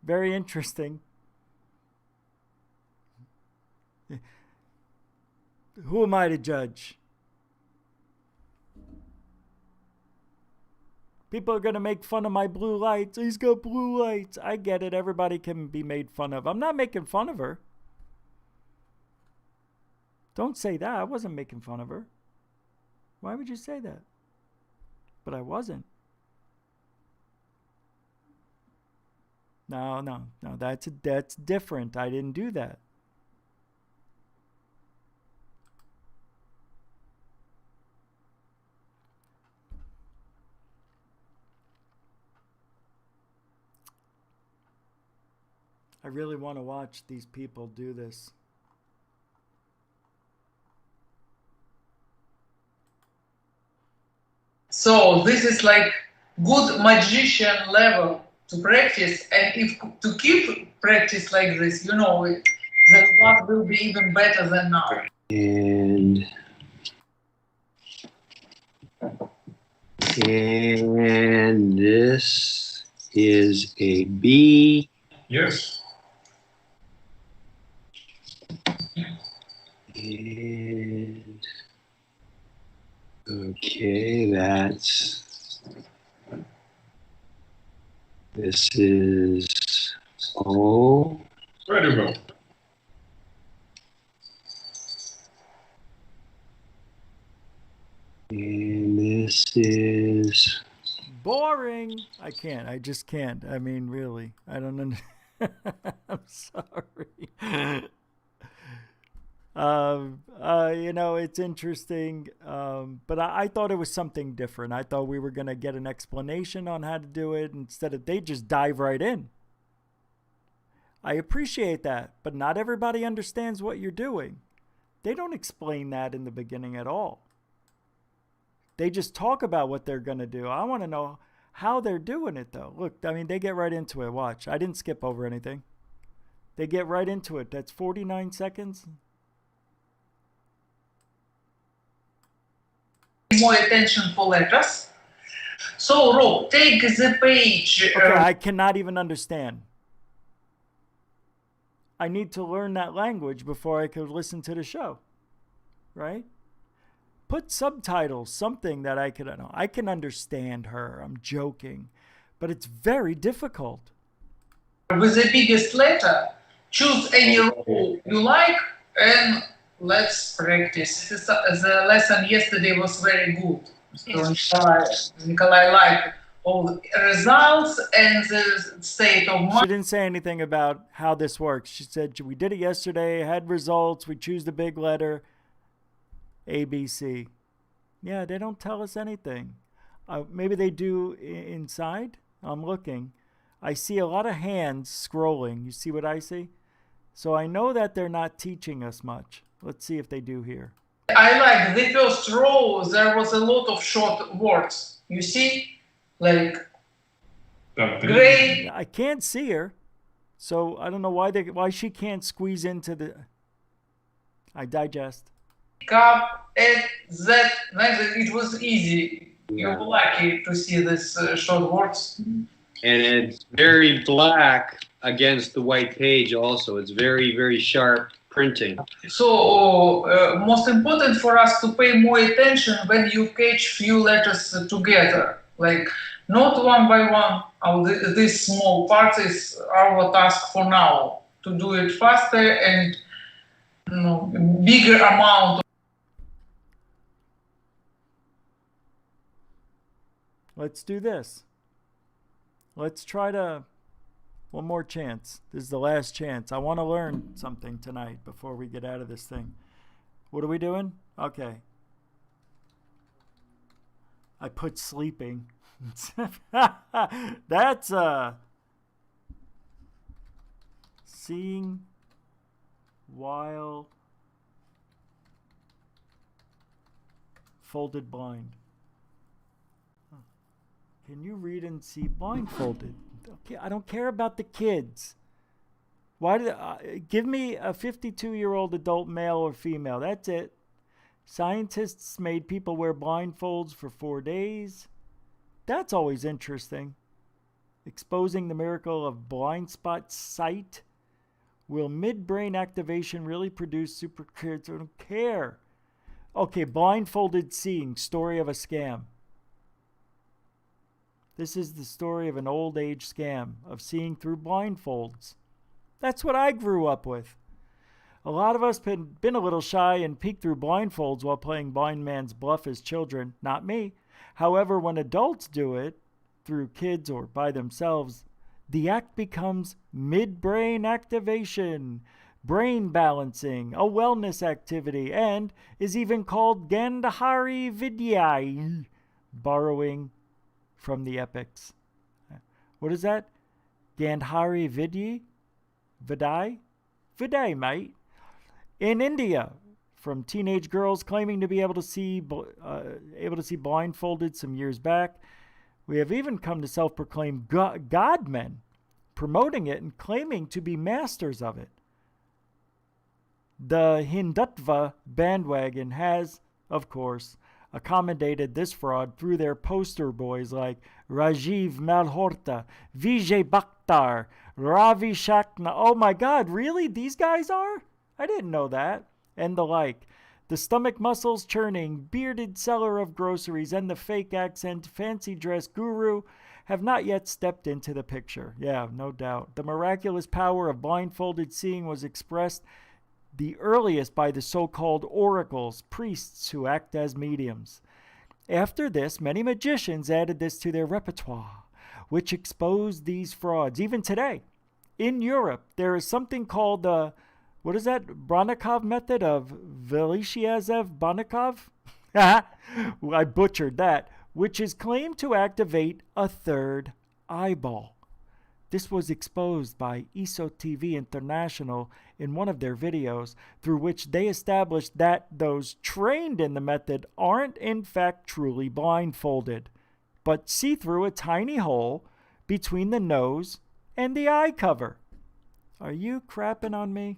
Very interesting. Who am I to judge? People are going to make fun of my blue lights. He's got blue lights. I get it. Everybody can be made fun of. I'm not making fun of her. Don't say that. I wasn't making fun of her. Why would you say that? But I wasn't. No, that's different. I didn't do that. I really want to watch these people do this. So this is like good magician level to practice, and if to keep practice like this, you know, the work will be even better than now. And this is a B. Yes. And okay, this is O. Ready to go. And this is boring. I can't. I just can't. I mean, really. I don't know. I'm sorry. It's interesting, but I thought it was something different. I thought we were going to get an explanation on how to do it instead of they just dive right in. I appreciate that, but not everybody understands what you're doing. They don't explain that in the beginning at all. They just talk about what they're going to do. I want to know how they're doing it, though. Look, they get right into it. Watch. I didn't skip over anything. They get right into it. That's 49 seconds. More attention for letters. So, Rob, take the page. Okay, I cannot even understand. I need to learn that language before I could listen to the show, right? Put subtitles, something that I can understand her. I'm joking, but it's very difficult. With the biggest letter, choose any role you like and let's practice. The lesson yesterday was very good. So Nikolai liked all the results and the state of mind. She didn't say anything about how this works. She said, we did it yesterday, had results, we choose the big letter, ABC. Yeah, they don't tell us anything. Maybe they do inside. I'm looking. I see a lot of hands scrolling. You see what I see? So I know that they're not teaching us much. Let's see if they do here. I like the first row. There was a lot of short words. You see? Like gray. I can't see her. So I don't know why she can't squeeze into the... I digest. Cup, that. It was easy. You're lucky to see this short words. And it's very black against the white page also. It's very, very sharp printing. So most important for us to pay more attention when you catch few letters together. Like not one by one. This small part is our task for now. To do it faster and bigger amount. Let's do this. Let's try to... One more chance. This is the last chance. I want to learn something tonight before we get out of this thing. What are we doing? Okay. I put sleeping. That's seeing while folded blind. Can you read and see blindfolded? Okay, I don't care about the kids. Why did give me a 52-year-old adult male or female? That's it. Scientists made people wear blindfolds for 4 days. That's always interesting. Exposing the miracle of blind spot sight. Will midbrain activation really produce super kids? I don't care. Okay, blindfolded seeing. Story of a scam. This is the story of an old age scam of seeing through blindfolds. That's what I grew up with. A lot of us been a little shy and peeked through blindfolds while playing blind man's bluff as children. Not me. However, when adults do it, through kids or by themselves, the act becomes midbrain activation, brain balancing, a wellness activity, and is even called Gandhari Vidya, borrowing from the epics. What is that? Gandhari Vidya? Vidya, mate. In India, from teenage girls claiming to be able to see blindfolded some years back, we have even come to self-proclaim godmen, promoting it and claiming to be masters of it. The Hindutva bandwagon has, of course, accommodated this fraud through their poster boys like Rajiv Malhotra, Vijay Bakhtar, Ravi Shakna. Oh my God, really? These guys are? I didn't know that. And the like. The stomach muscles churning, bearded seller of groceries, and the fake accent, fancy dress guru have not yet stepped into the picture. Yeah, no doubt. The miraculous power of blindfolded seeing was expressed the earliest by the so-called oracles, priests who act as mediums. After this, many magicians added this to their repertoire, which exposed these frauds. Even today, in Europe, there is something called the what is that? Bronikov method of Velishiazev-Bronikov? I butchered that. Which is claimed to activate a third eyeball. This was exposed by ESO TV International in one of their videos, through which they established that those trained in the method aren't in fact truly blindfolded, but see through a tiny hole between the nose and the eye cover. Are you crapping on me?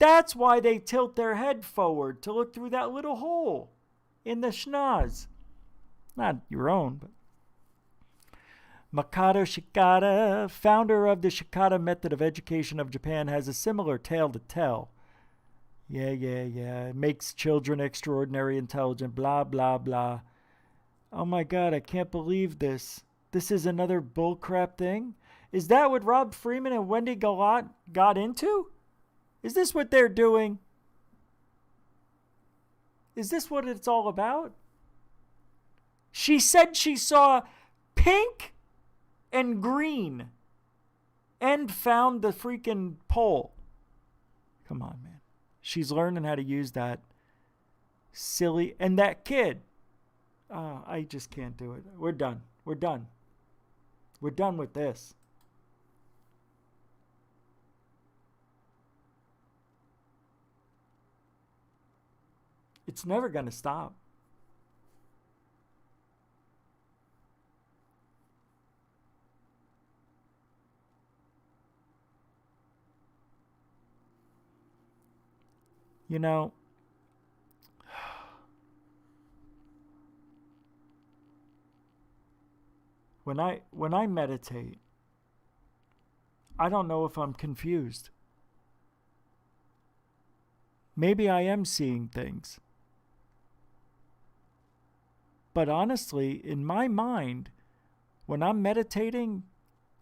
That's why they tilt their head forward to look through that little hole in the schnoz. Not your own, but Makoto Shikata, founder of the Shikata method of education of Japan, has a similar tale to tell. Yeah. It makes children extraordinarily intelligent, blah, blah, blah. Oh my God, I can't believe this. This is another bullcrap thing? Is that what Rob Freeman and Wendy Gallant got into? Is this what they're doing? Is this what it's all about? She said she saw pink and green and found the freaking pole. Come on, man. She's learning how to use that silly. And that kid. I just can't do it. We're done. We're done with this. It's never going to stop. You know, when I meditate, I don't know if I'm confused. Maybe I am seeing things. But honestly, in my mind, when I'm meditating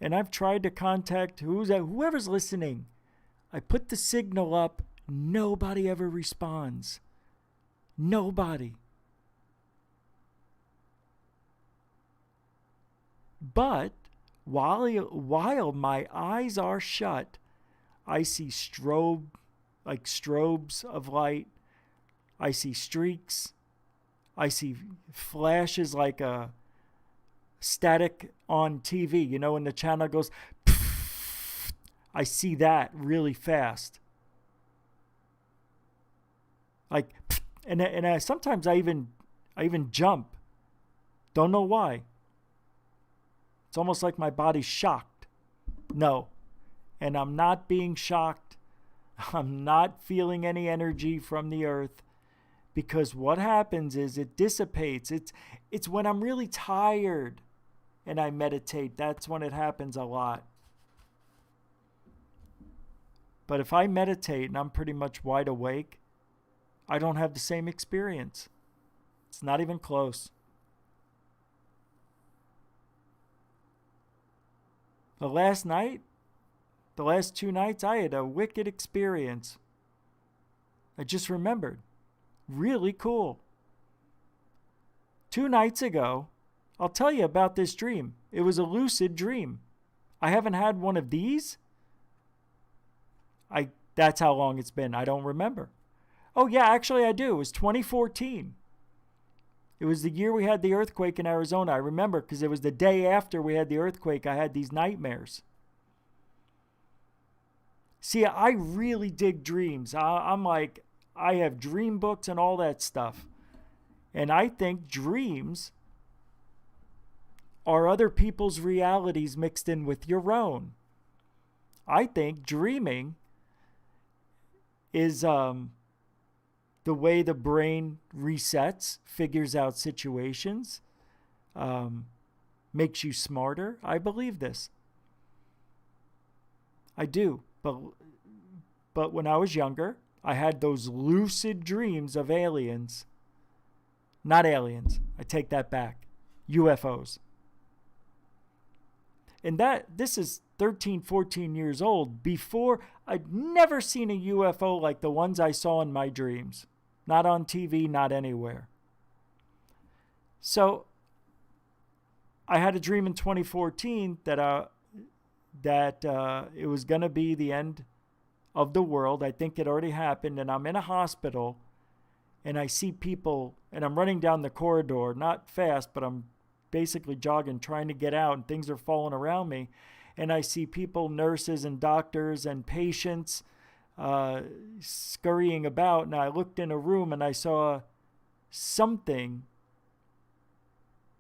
and I've tried to contact whoever's listening, I put the signal up. Nobody ever responds. Nobody. But while my eyes are shut, I see strobes of light. I see streaks. I see flashes like a static on TV. You know, when the channel goes, I see that really fast. Like, and sometimes I even jump. Don't know why. It's almost like my body's shocked. No. And I'm not being shocked. I'm not feeling any energy from the earth. Because what happens is it dissipates. It's when I'm really tired and I meditate. That's when it happens a lot. But if I meditate and I'm pretty much wide awake, I don't have the same experience. It's not even close. The last 2 nights, I had a wicked experience. I just remembered. Really cool. 2 nights ago, I'll tell you about this dream. It was a lucid dream. I haven't had one of these. That's how long it's been. I don't remember. Oh, yeah, actually I do. It was 2014. It was the year we had the earthquake in Arizona. I remember because it was the day after we had the earthquake. I had these nightmares. See, I really dig dreams. I'm like, I have dream books and all that stuff. And I think dreams are other people's realities mixed in with your own. I think dreaming is the way the brain resets, figures out situations, makes you smarter. I believe this. I do. But when I was younger, I had those lucid dreams of aliens. Not aliens. I take that back. UFOs. And this is 13, 14 years old. Before, I'd never seen a UFO like the ones I saw in my dreams. Not on TV, not anywhere. So, I had a dream in 2014 that it was going to be the end of the world. I think it already happened, and I'm in a hospital, and I see people, and I'm running down the corridor, not fast, but I'm basically jogging, trying to get out, and things are falling around me. And I see people, nurses and doctors and patients scurrying about, and I looked in a room and I saw something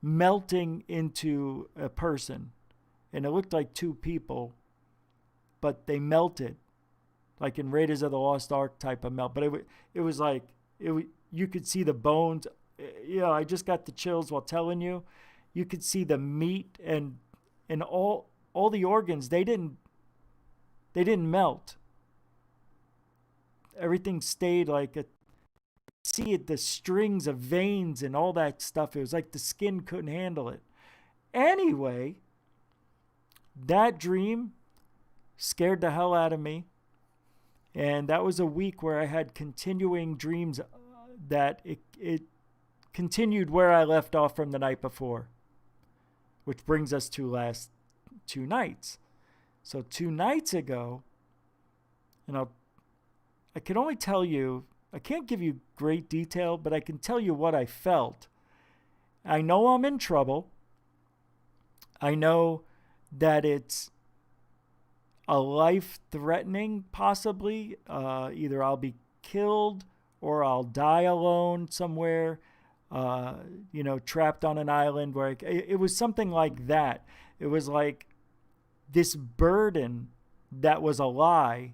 melting into a person, and it looked like two people, but they melted like in Raiders of the Lost Ark type of melt. But it was like you could see the bones. I just got the chills while telling you. You could see the meat and all the organs. They didn't melt. Everything stayed like a. See it, the strings of veins and all that stuff. It was like the skin couldn't handle it. Anyway, that dream scared the hell out of me. And that was a week where I had continuing dreams that it continued where I left off from the night before. Which brings us to last 2 nights. So 2 nights ago, I can only tell you, I can't give you great detail, but I can tell you what I felt. I know I'm in trouble. I know that it's a life-threatening, possibly. Either I'll be killed or I'll die alone somewhere, trapped on an island. Where it was something like that. It was like this burden that was a lie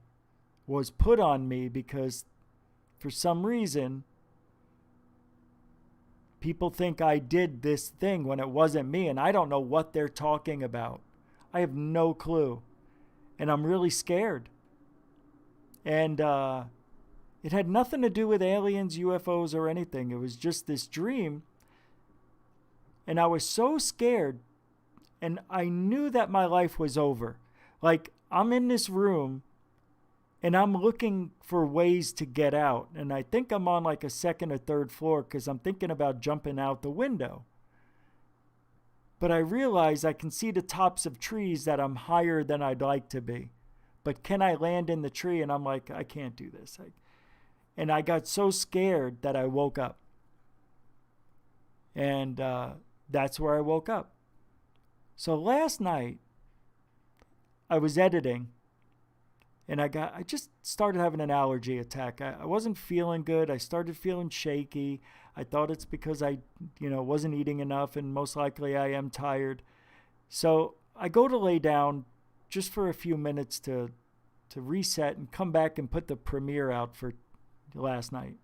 was put on me because for some reason, people think I did this thing when it wasn't me, and I don't know what they're talking about. I have no clue, and I'm really scared. And it had nothing to do with aliens, UFOs, or anything. It was just this dream, and I was so scared, and I knew that my life was over. Like, I'm in this room, and I'm looking for ways to get out. And I think I'm on like a 2nd or 3rd floor because I'm thinking about jumping out the window. But I realize I can see the tops of trees that I'm higher than I'd like to be. But can I land in the tree? And I'm like, I can't do this. And I got so scared that I woke up. And that's where I woke up. So last night, I was editing. And I just started having an allergy attack. I wasn't feeling good. I started feeling shaky. I thought it's because I, wasn't eating enough, and most likely I am tired. So I go to lay down just for a few minutes to reset and come back and put the premiere out for last night,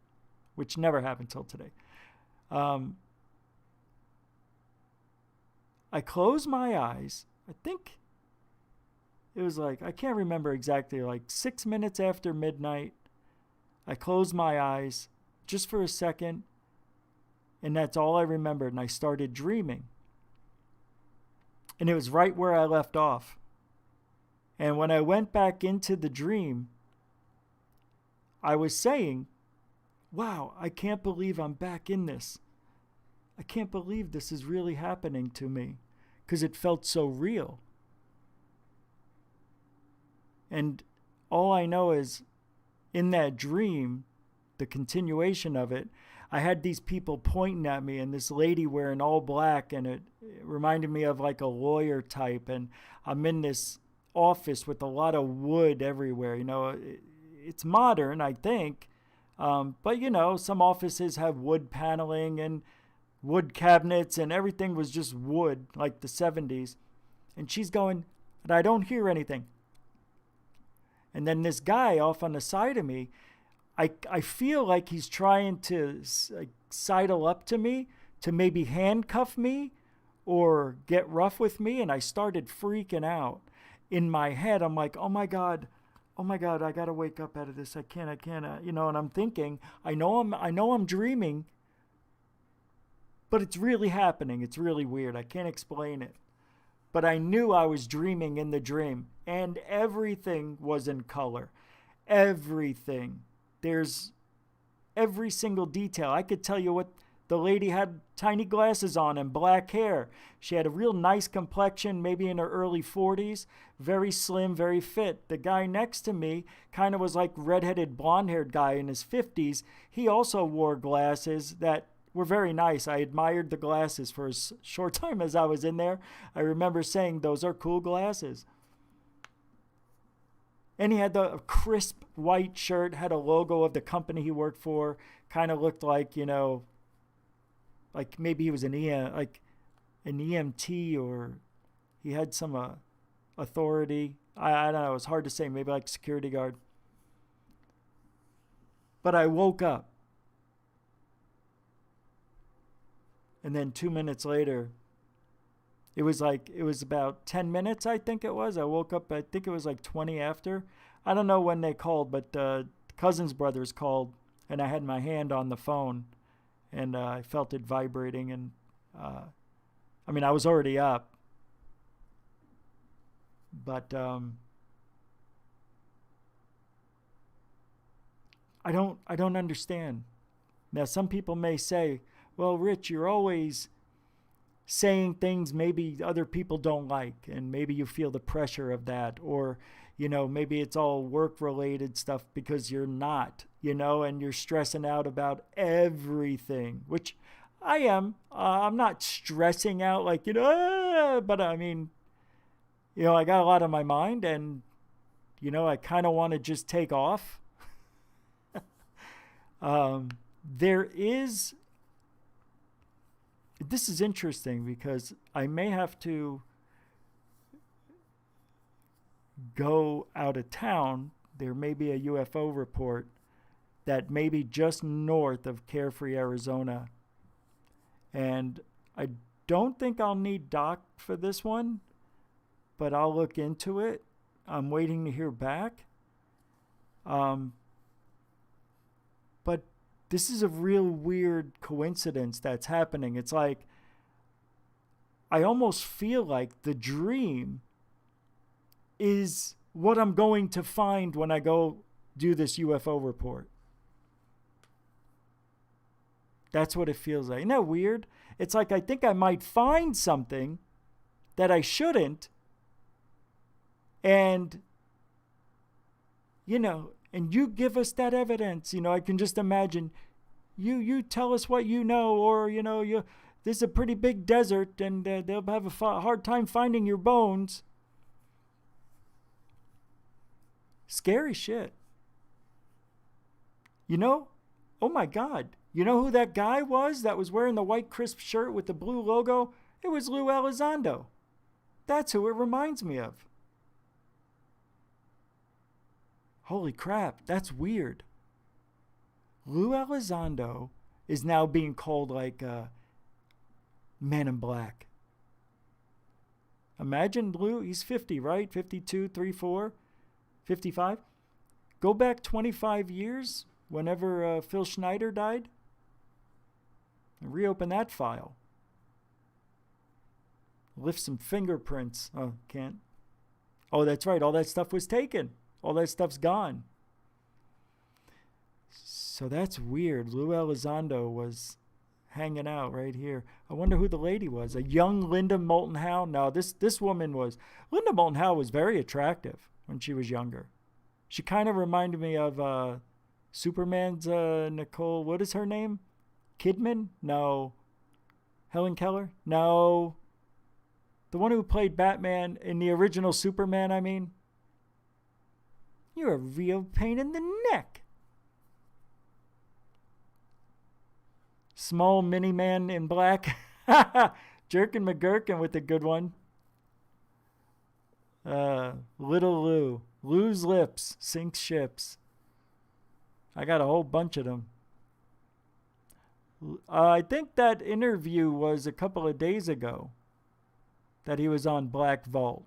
which never happened till today. I close my eyes. I think it was like, I can't remember exactly, like 6 minutes after midnight. I closed my eyes just for a second, and that's all I remembered, and I started dreaming. And it was right where I left off. And when I went back into the dream, I was saying, wow, I can't believe I'm back in this. I can't believe this is really happening to me, because it felt so real. And all I know is in that dream, the continuation of it, I had these people pointing at me and this lady wearing all black, and it reminded me of like a lawyer type. And I'm in this office with a lot of wood everywhere. It's modern, I think. But, some offices have wood paneling and wood cabinets, and everything was just wood, like the 70s. And she's going, but I don't hear anything. And then this guy off on the side of me, I feel like he's trying to sidle up to me to maybe handcuff me or get rough with me. And I started freaking out. In my head, I'm like, oh my God, I got to wake up out of this. I can't, and I'm thinking, I know I'm dreaming, but it's really happening. It's really weird. I can't explain it. But I knew I was dreaming in the dream, and everything was in color. Everything. There's every single detail. I could tell you what the lady had tiny glasses on and black hair. She had a real nice complexion, maybe in her early 40s, very slim, very fit. The guy next to me kind of was like redheaded, blonde-haired guy in his 50s. He also wore glasses that were very nice. I admired the glasses for a short time as I was in there. I remember saying, those are cool glasses. And he had the crisp white shirt, had a logo of the company he worked for, kind of looked like, you know, like maybe he was an EMT, or he had some authority. I don't know. It was hard to say. Maybe like security guard. But I woke up. And then 2 minutes later, it was about 10 minutes, I think it was. I woke up, I think it was like 20 after. I don't know when they called, but Cousins Brothers called, and I had my hand on the phone, and I felt it vibrating. And I mean, I was already up, but I don't understand. Now, some people may say, well, Rich, you're always saying things maybe other people don't like, and maybe you feel the pressure of that, or, you know, maybe it's all work-related stuff, because you're not, you know, and you're stressing out about everything, which I am. I'm not stressing out like, you know, but I mean, you know, I got a lot on my mind, and, you know, I kind of want to just take off. This is interesting, because I may have to go out of town. There may be a UFO report that may be just north of Carefree, Arizona. And I don't think I'll need Doc for this one, but I'll look into it. I'm waiting to hear back. But this is a real weird coincidence that's happening. It's like, I almost feel like the dream is what I'm going to find when I go do this UFO report. That's what it feels like. Isn't that weird? It's like I think I might find something that I shouldn't. And, you know, and you give us that evidence. You know, I can just imagine you tell us what you know, or, you know, this is a pretty big desert, and they'll have a hard time finding your bones. Scary shit. You know? Oh my God. You know who that guy was that was wearing the white crisp shirt with the blue logo? It was Lou Elizondo. That's who it reminds me of. Holy crap, that's weird. Lou Elizondo is now being called like Man in Black. Imagine Lou, he's 50, right? 52, 34, 55. Go back 25 years, whenever Phil Schneider died, and reopen that file. Lift some fingerprints. Oh, can't. Oh, that's right. All that stuff was taken. All that stuff's gone. So that's weird. Lou Elizondo was hanging out right here. I wonder who the lady was. A young Linda Moulton Howe? No, this woman was... Linda Moulton Howe was very attractive when she was younger. She kind of reminded me of Superman's Nicole... What is her name? Kidman? No. Helen Keller? No. The one who played Batman in the original Superman, I mean. You're a real pain in the neck. Small mini man in black. Jerkin McGurkin with a good one. Little Lou. Lou's lips sinks ships. I got a whole bunch of them. I think that interview was a couple of days ago that he was on Black Vault.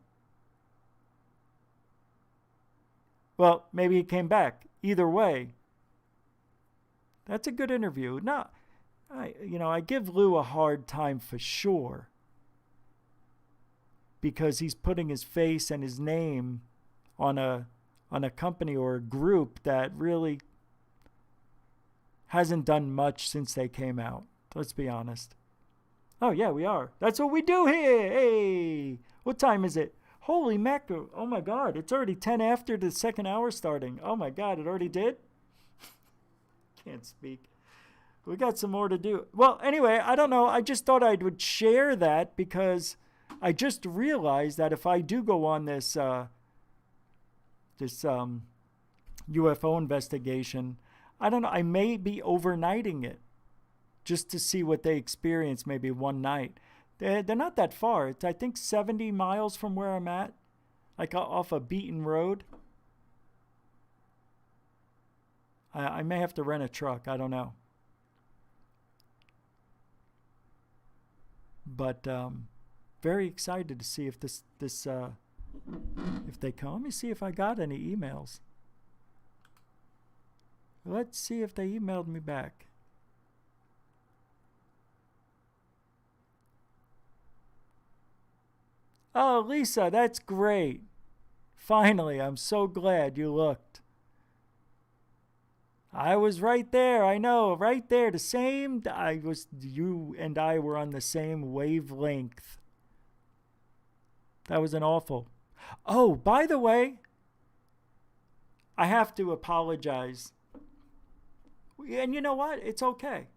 Well, maybe he came back. Either way, that's a good interview. No, I give Lou a hard time for sure, because he's putting his face and his name on a company or a group that really hasn't done much since they came out. Let's be honest. Oh, yeah, we are. That's what we do here. Hey, what time is it? Holy mackerel. Oh, my God. It's already 10 after the second hour starting. Oh, my God. It already did? Can't speak. We got some more to do. Well, anyway, I don't know. I just thought I would share that because I just realized that if I do go on this UFO investigation, I don't know. I may be overnighting it just to see what they experience maybe one night. They're not that far. It's, I think, 70 miles from where I'm at, like off a beaten road. I may have to rent a truck. I don't know. But very excited to see if if they come. Let me see if I got any emails. Let's see if they emailed me back. Oh, Lisa, that's great. Finally, I'm so glad you looked. I was right there. I know, right there. The same. You and I were on the same wavelength. That was an awful. Oh, by the way, I have to apologize. And you know what? It's okay.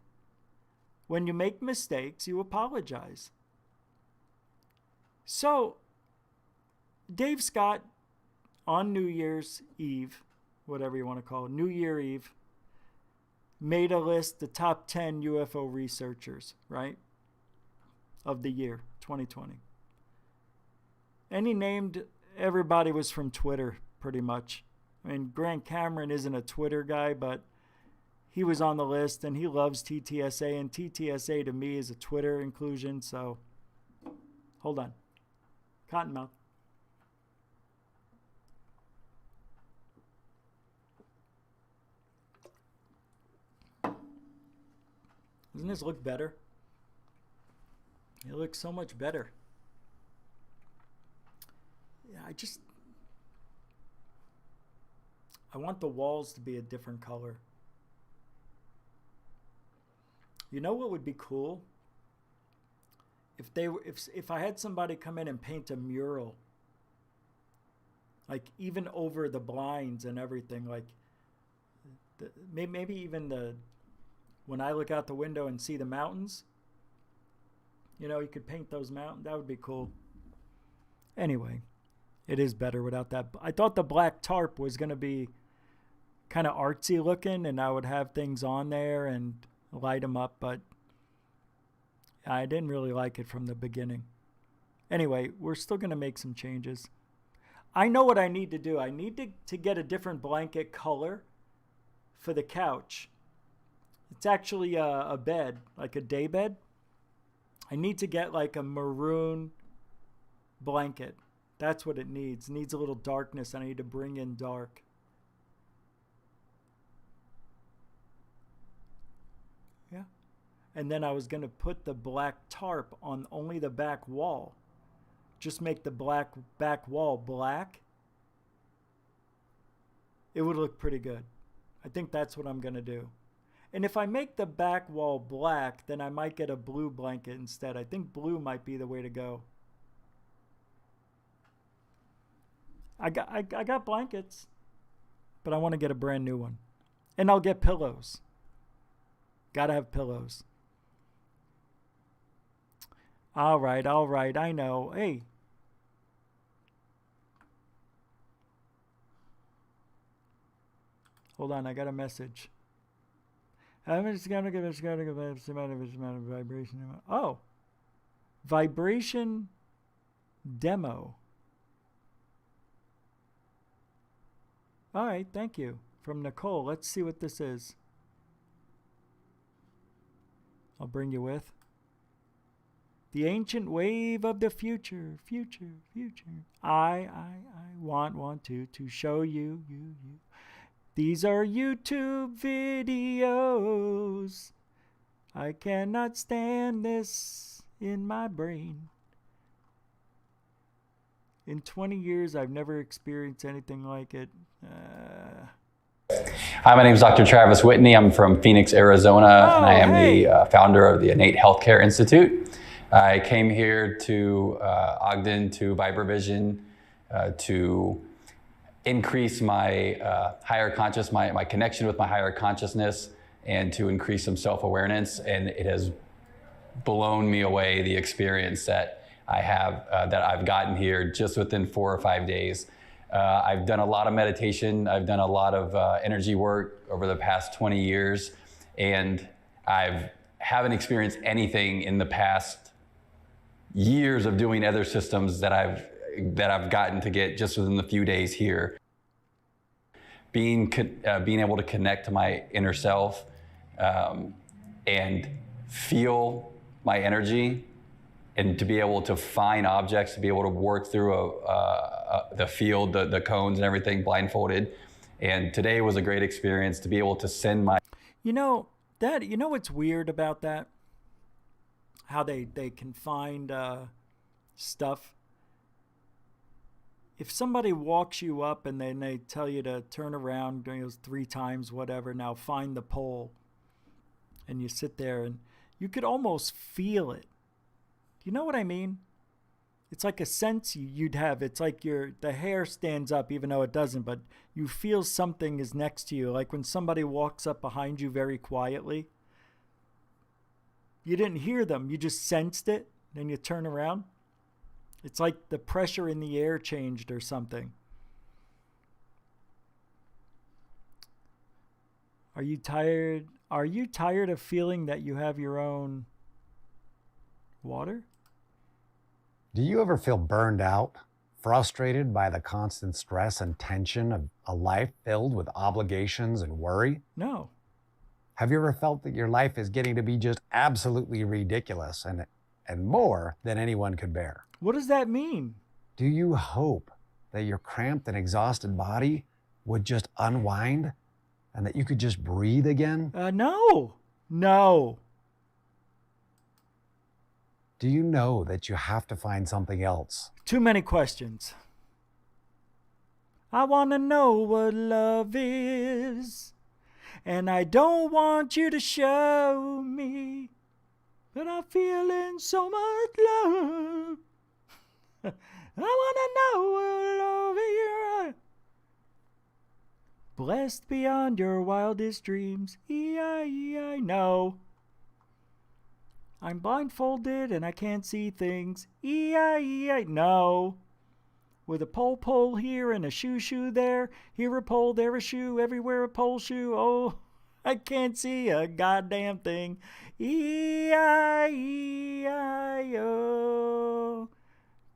When you make mistakes, you apologize. So, Dave Scott, on New Year's Eve, whatever you want to call it, New Year Eve, made a list, the top 10 UFO researchers, right, of the year, 2020. And he named, everybody was from Twitter, pretty much. I mean, Grant Cameron isn't a Twitter guy, but he was on the list, and he loves TTSA, and TTSA to me is a Twitter inclusion, so hold on. Cottonmouth. Doesn't this look better? It looks so much better. Yeah, I want the walls to be a different color. You know what would be cool? If I had somebody come in and paint a mural, like even over the blinds and everything, like maybe even when I look out the window and see the mountains, you know, you could paint those mountains. That would be cool. Anyway, it is better without that. I thought the black tarp was going to be kind of artsy looking, and I would have things on there and light them up, but I didn't really like it from the beginning. Anyway, we're still going to make some changes. I know what I need to do. I need to get a different blanket color for the couch. It's actually a bed, like a day bed. I need to get like a maroon blanket. That's what it needs. It needs a little darkness, and I need to bring in dark. Yeah. And then I was going to put the black tarp on only the back wall. Just make the back wall black. It would look pretty good. I think that's what I'm going to do. And if I make the back wall black, then I might get a blue blanket instead. I think blue might be the way to go. I got blankets, but I want to get a brand new one. And I'll get pillows. Gotta have pillows. All right, I know. Hey. Hold on, I got a message. I'm just gonna give some amount of vibration. Oh, vibration demo. All right, thank you. From Nicole. Let's see what this is. I'll bring you with. The ancient wave of the future. I want to show you. These are YouTube videos. I cannot stand this in my brain. In 20 years, I've never experienced anything like it. Hi, my name is Dr. Travis Whitney. I'm from Phoenix, Arizona, and I am the founder of the Innate Healthcare Institute. I came here to Ogden to Vibravision to increase my higher conscious, my connection with my higher consciousness, and to increase some self-awareness. And it has blown me away, the experience that I have, that I've gotten here just within 4 or 5 days. I've done a lot of meditation. I've done a lot of energy work over the past 20 years, and I haven't experienced anything in the past years of doing other systems that I've gotten to get just within the few days here. Being able to connect to my inner self and feel my energy, and to be able to find objects, to be able to work through the field, the cones and everything blindfolded. And today was a great experience to be able to send my... You know what's weird about that? How they can find stuff. If somebody walks you up and then they tell you to turn around 3 times, whatever, now find the pole, and you sit there and you could almost feel it. Do you know what I mean? It's like a sense you'd have. It's like the hair stands up even though it doesn't, but you feel something is next to you. Like when somebody walks up behind you very quietly. You didn't hear them. You just sensed it. Then you turn around. It's like the pressure in the air changed or something. Are you tired? Are you tired of feeling that you have your own water? Do you ever feel burned out, frustrated by the constant stress and tension of a life filled with obligations and worry? No. Have you ever felt that your life is getting to be just absolutely ridiculous and more than anyone could bear? What does that mean? Do you hope that your cramped and exhausted body would just unwind and that you could just breathe again? No. Do you know that you have to find something else? Too many questions. I want to know what love is, and I don't want you to show me, but I'm feeling so much love. I want to know what love is. Blessed beyond your wildest dreams. E-I-E-I. No. I'm blindfolded and I can't see things. E-I-E-I. No. With a pole here and a shoe there. Here a pole, there a shoe, everywhere a pole shoe. Oh, I can't see a goddamn thing. E-I-E-I-O.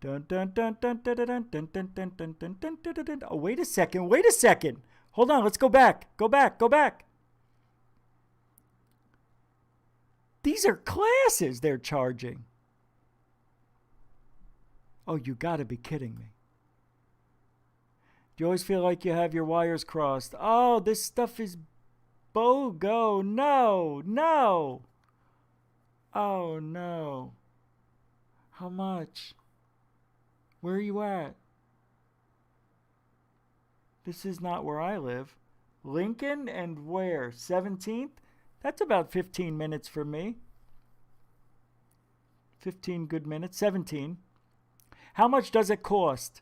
Dun dun dun dun dun dun dun dun dun dun dun dun dun dun dun. Oh, wait a second. Hold on, let's go back. Go back. These are classes they're charging. Oh, you gotta be kidding me. Do you always feel like you have your wires crossed? Oh, this stuff is BOGO. No. Oh, no. How much? Where are you at? This is not where I live. Lincoln and where? 17th? That's about 15 minutes from me. 15 good minutes. 17. How much does it cost?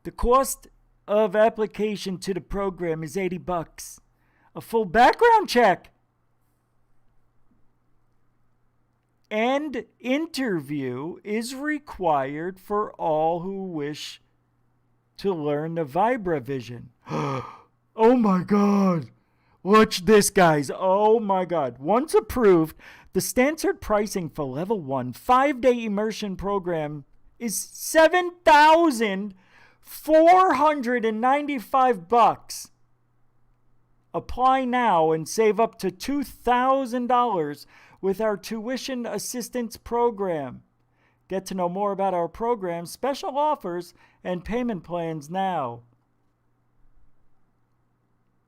The cost of application to the program is $80. A full background check and interview is required for all who wish to learn the Vibravision. Oh my God. Watch this, guys. Oh my God. Once approved, the standard pricing for level 1 5-day immersion program is $7,495. Apply now and save up to $2,000 with our tuition assistance program. Get to know more about our program, special offers, and payment plans now.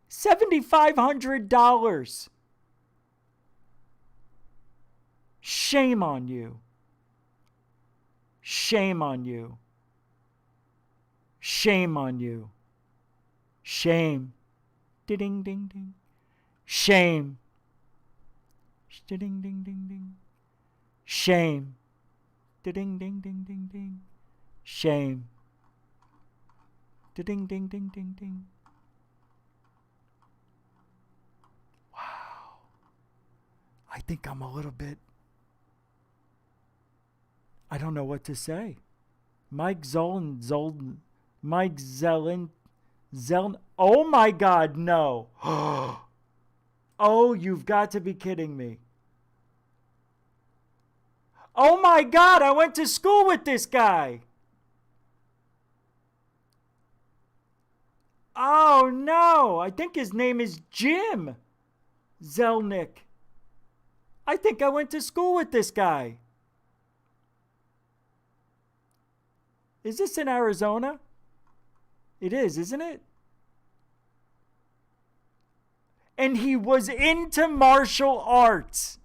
$7,500. Shame on you. Shame on you. Shame on you. Shame. Ding ding ding. Shame. Ding ding ding ding. Shame. Ding ding ding ding ding. Shame. Ding ding ding ding ding. Wow. I think I'm a little bit. I don't know what to say. Mike Zellin. Oh my God, no. Oh, you've got to be kidding me. Oh my God, I went to school with this guy. Oh no, I think his name is Jim Zelnick. I think I went to school with this guy. Is this in Arizona? It is, isn't it? And he was into martial arts.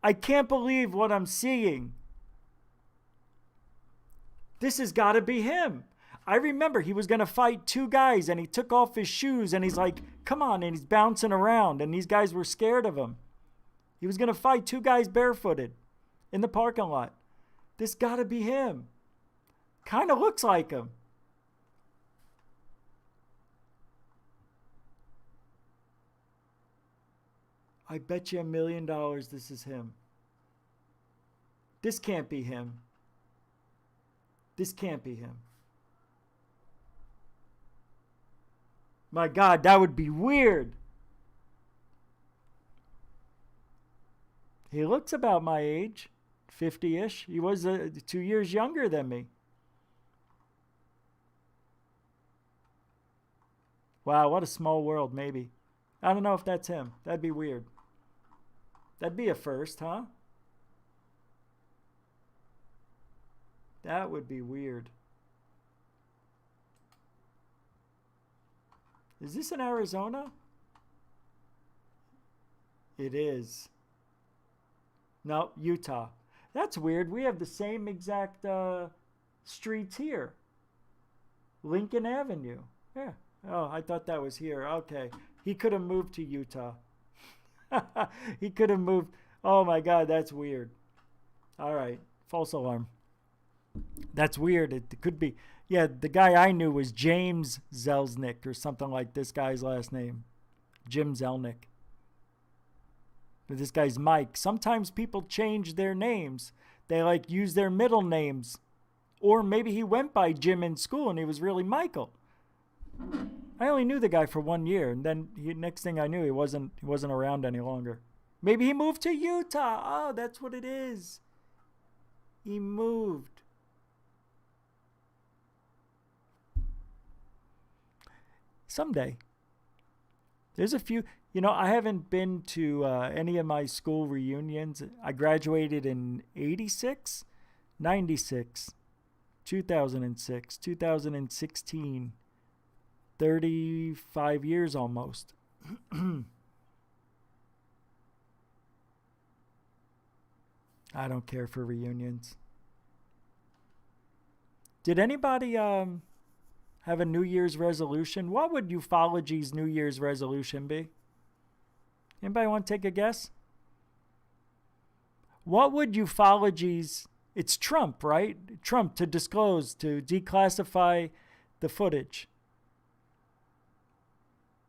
I can't believe what I'm seeing. This has got to be him. I remember he was going to fight two guys and he took off his shoes and he's like, come on, and he's bouncing around and these guys were scared of him. He was going to fight two guys barefooted in the parking lot. This got to be him. Kind of looks like him. I bet you $1 million this is him. This can't be him. This can't be him. My God, that would be weird. He looks about my age, 50-ish. He was 2 years younger than me. Wow, what a small world, maybe. I don't know if that's him. That'd be weird. That'd be a first, huh? That would be weird. Is this in Arizona? It is. No, Utah. That's weird. We have the same exact streets here. Lincoln Avenue. Yeah. Oh, I thought that was here. Okay. He could have moved to Utah. He could have moved. Oh my God, that's weird. All right. False alarm. That's weird. It could be. Yeah, the guy I knew was James Zelnick or something like this guy's last name. Jim Zelnick. But this guy's Mike. Sometimes people change their names. They like use their middle names. Or maybe he went by Jim in school and he was really Michael. I only knew the guy for 1 year, and then next thing I knew, he wasn't around any longer. Maybe he moved to Utah. Oh, that's what it is. He moved. Someday. There's a few. You know, I haven't been to any of my school reunions. I graduated in 86, 96, 2006, 2016. 35 years almost. I don't care for reunions. Did anybody have a New Year's resolution? What would Ufology's New Year's resolution be? Anybody want to take a guess? What would Ufology's... It's Trump, right? Trump to disclose, to declassify the footage.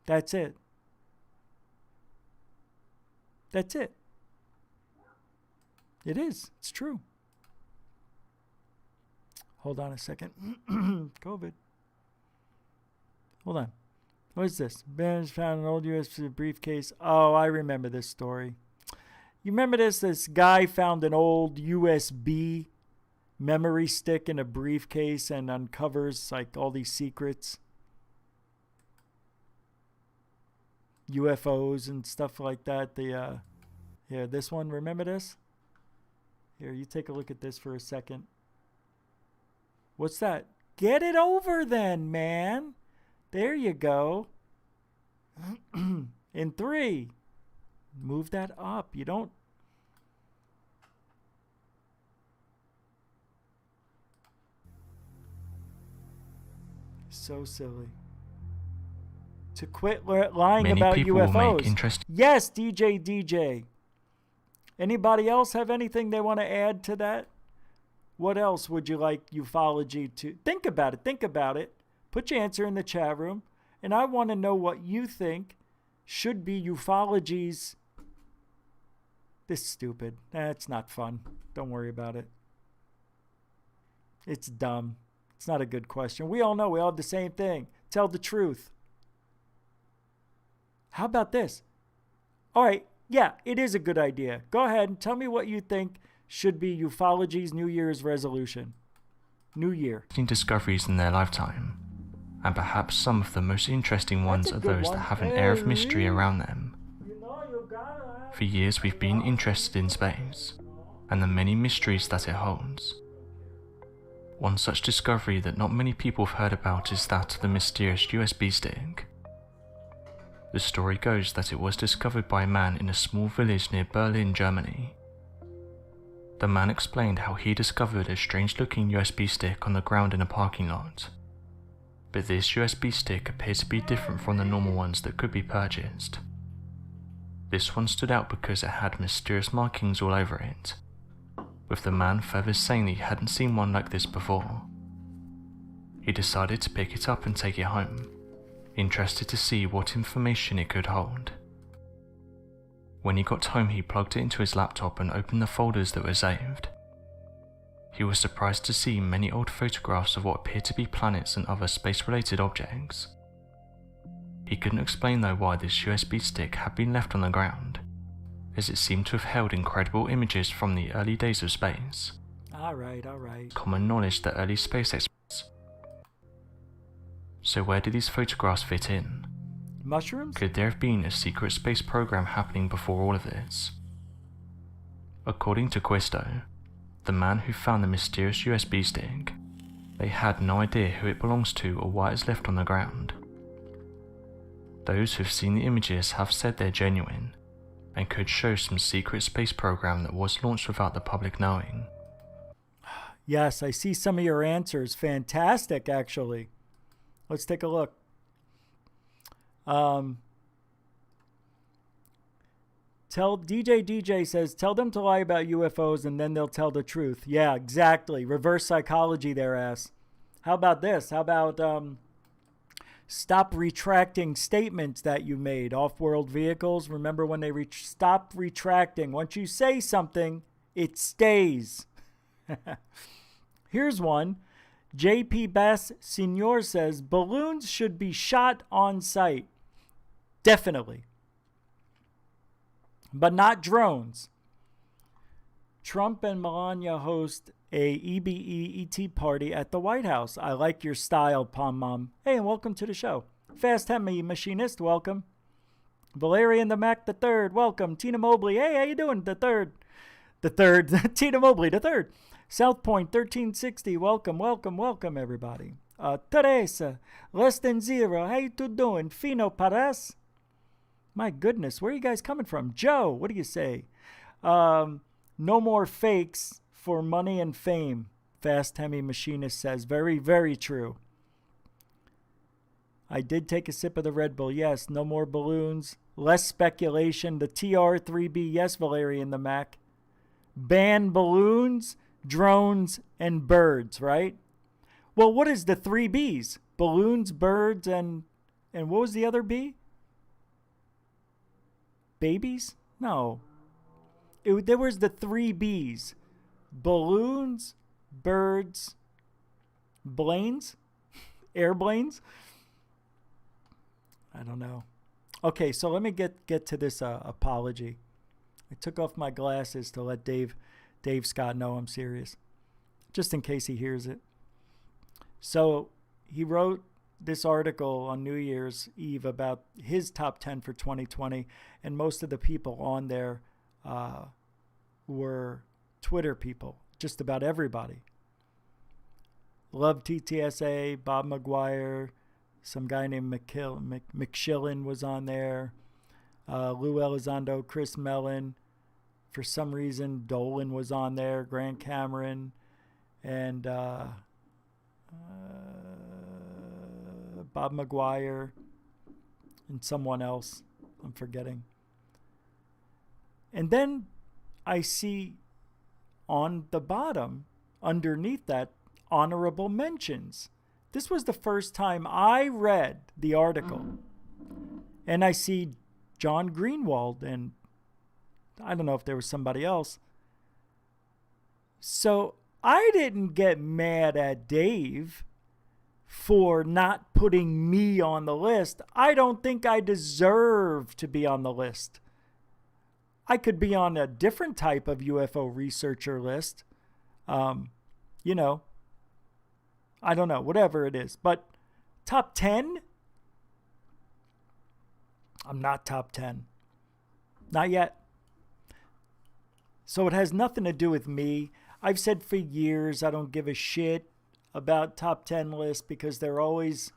That's it. That's it. It is. It's true. Hold on a second. COVID. Hold on. What is this? Ben found an old USB briefcase. Oh, I remember this story. You remember this? This guy found an old USB memory stick in a briefcase and uncovers like all these secrets. UFOs and stuff like that. Here, this one, remember this? Here, you take a look at this for a second. What's that? Get it over then, man. There you go. In 3. Move that up. You don't... So silly. to quit lying Many about people UFOs. make interesting. Yes, DJ. Anybody else have anything they want to add to that? What else would you like ufology to... Think about it. Put your answer in the chat room. And I want to know what you think should be ufology's... This is stupid. It's not fun. Don't worry about it. It's dumb. It's not a good question. We all know we all have the same thing. Tell the truth. How about this? All right. Yeah, it is a good idea. Go ahead and tell me what you think should be ufology's New Year's resolution. New Year. Discoveries in their lifetime. And perhaps some of the most interesting ones are those that have an air of mystery around them. For years we've been interested in space, and the many mysteries that it holds. One such discovery that not many people have heard about is that of the mysterious USB stick. The story goes that it was discovered by a man in a small village near Berlin, Germany. The man explained how he discovered a strange-looking USB stick on the ground in a parking lot. But this USB stick appeared to be different from the normal ones that could be purchased. This one stood out because it had mysterious markings all over it, with the man further saying that he hadn't seen one like this before. He decided to pick it up and take it home, interested to see what information it could hold. When he got home, he plugged it into his laptop and opened the folders that were saved. He was surprised to see many old photographs of what appeared to be planets and other space-related objects. He couldn't explain though why this USB stick had been left on the ground, as it seemed to have held incredible images from the early days of space. Alright. Common knowledge that early space experts. So where did these photographs fit in? Mushrooms? Could there have been a secret space program happening before all of this? According to Quisto, the man who found the mysterious USB stick, they had no idea who it belongs to or why it's left on the ground. Those who've seen the images have said they're genuine, and could show some secret space program that was launched without the public knowing. Yes, I see some of your answers. Fantastic, actually. Let's take a look. DJ says, tell them to lie about UFOs and then they'll tell the truth. Yeah, exactly. Reverse psychology their ass. How about this? How about stop retracting statements that you made? Off-world vehicles, remember when they stop retracting. Once you say something, it stays. Here's one. JP Bass Senior says, balloons should be shot on sight. Definitely. But not drones. Trump and Melania host a EBE ET party at the White House. I like your style, Pom Mom. Hey, and welcome to the show. Fast Hemi Machinist, welcome. Valerian the Mac the Third, welcome. Tina Mobley, hey, how you doing? The third. Tina Mobley, the third. South Point 1360, welcome, everybody. Teresa, less than zero, how you two doing? Fino Paras. My goodness, where are you guys coming from? Joe, what do you say? No more fakes for money and fame, Fast Hemi Machinist says. Very, very true. I did take a sip of the Red Bull. Yes, no more balloons. Less speculation. The TR3B, yes, Valerian the Mac. Ban balloons, drones, and birds, right? Well, what is the 3 Bs? Balloons, birds, and what was the other B? Babies? No. There was the 3 Bs. Balloons, birds, blanes? Airplanes? I don't know. Okay, so let me get to this apology. I took off my glasses to let Dave Scott know I'm serious, just in case he hears it. So he wrote this article on New Year's Eve about his top 10 for 2020, and most of the people on there were Twitter people, just about everybody. Love TTSA, Bob McGuire, some guy named McShillen was on there, Lou Elizondo, Chris Mellon. For some reason, Dolan was on there, Grant Cameron, and Bob McGuire. and someone else. I'm forgetting. And then I see on the bottom, underneath that, honorable mentions. This was the first time I read the article. And I see John Greenwald, and I don't know if there was somebody else. So I didn't get mad at Dave for not putting me on the list. I don't think I deserve to be on the list. I could be on a different type of UFO researcher list. You know, I don't know, whatever it is. But top 10? I'm not top 10. Not yet. So it has nothing to do with me. I've said for years I don't give a shit about top 10 lists because they're always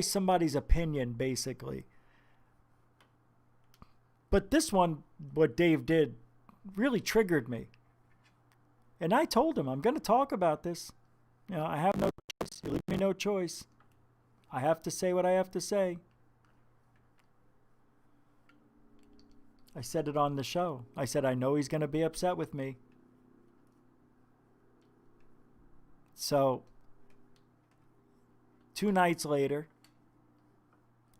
somebody's opinion, basically. But this one, what Dave did, really triggered me. And I told him, I'm going to talk about this. You know, I have no choice. You leave me no choice. I have to say what I have to say. I said it on the show. I said, I know he's going to be upset with me. So, 2 nights later,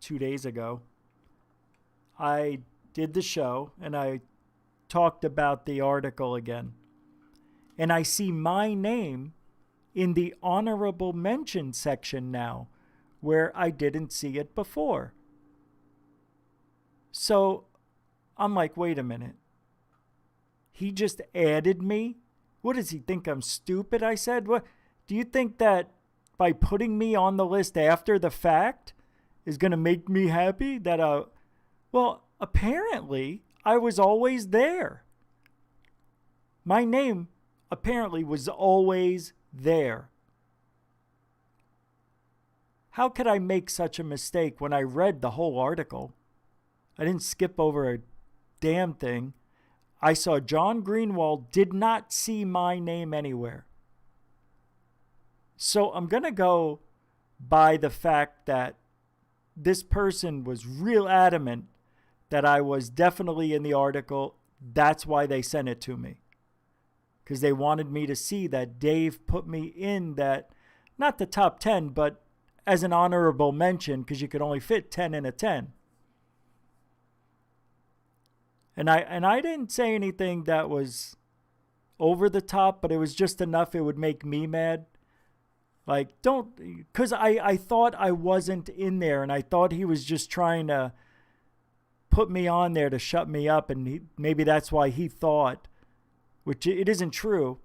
2 days ago, I did the show and I talked about the article again. And I see my name in the honorable mention section now, where I didn't see it before. So I'm like, wait a minute. He just added me? What does he think, I'm stupid? I said, what? Do you think that by putting me on the list after the fact is going to make me happy? Well, apparently I was always there. My name apparently was always there. How could I make such a mistake when I read the whole article? I didn't skip over a damn thing. I saw John Greenwald did not see my name anywhere. So I'm going to go by the fact that this person was real adamant that I was definitely in the article. That's why they sent it to me. Because they wanted me to see that Dave put me in that, not the top 10, but as an honorable mention, because you could only fit 10 in a 10. And I didn't say anything that was over the top, but it was just enough it would make me mad. Like, because I thought I wasn't in there, and I thought he was just trying to put me on there to shut me up, and maybe that's why he thought, which it isn't true,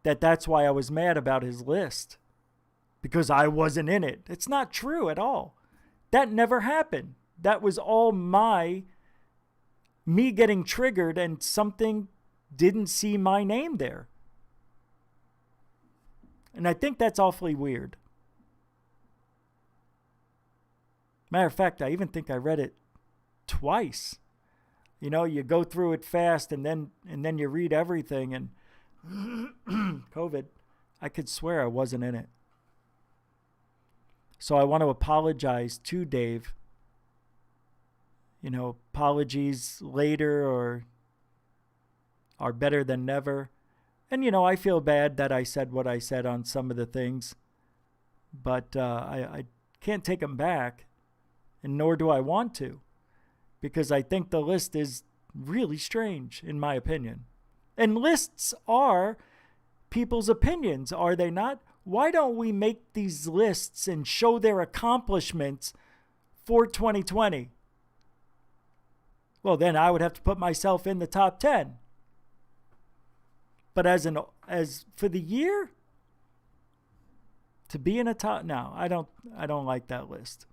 that's why I was mad about his list, because I wasn't in it. It's not true at all. That never happened. That was all me getting triggered, and something didn't see my name there. And I think that's awfully weird. Matter of fact, I even think I read it twice. You know, you go through it fast and then you read everything, and COVID, I could swear I wasn't in it. So I want to apologize to Dave. You know, apologies later are better than never. And, you know, I feel bad that I said what I said on some of the things, but I can't take them back, and nor do I want to, because I think the list is really strange, in my opinion. And lists are people's opinions, are they not? Why don't we make these lists and show their accomplishments for 2020? Well, then I would have to put myself in the top 10. But as for the year, to be in a top, no, I don't like that list.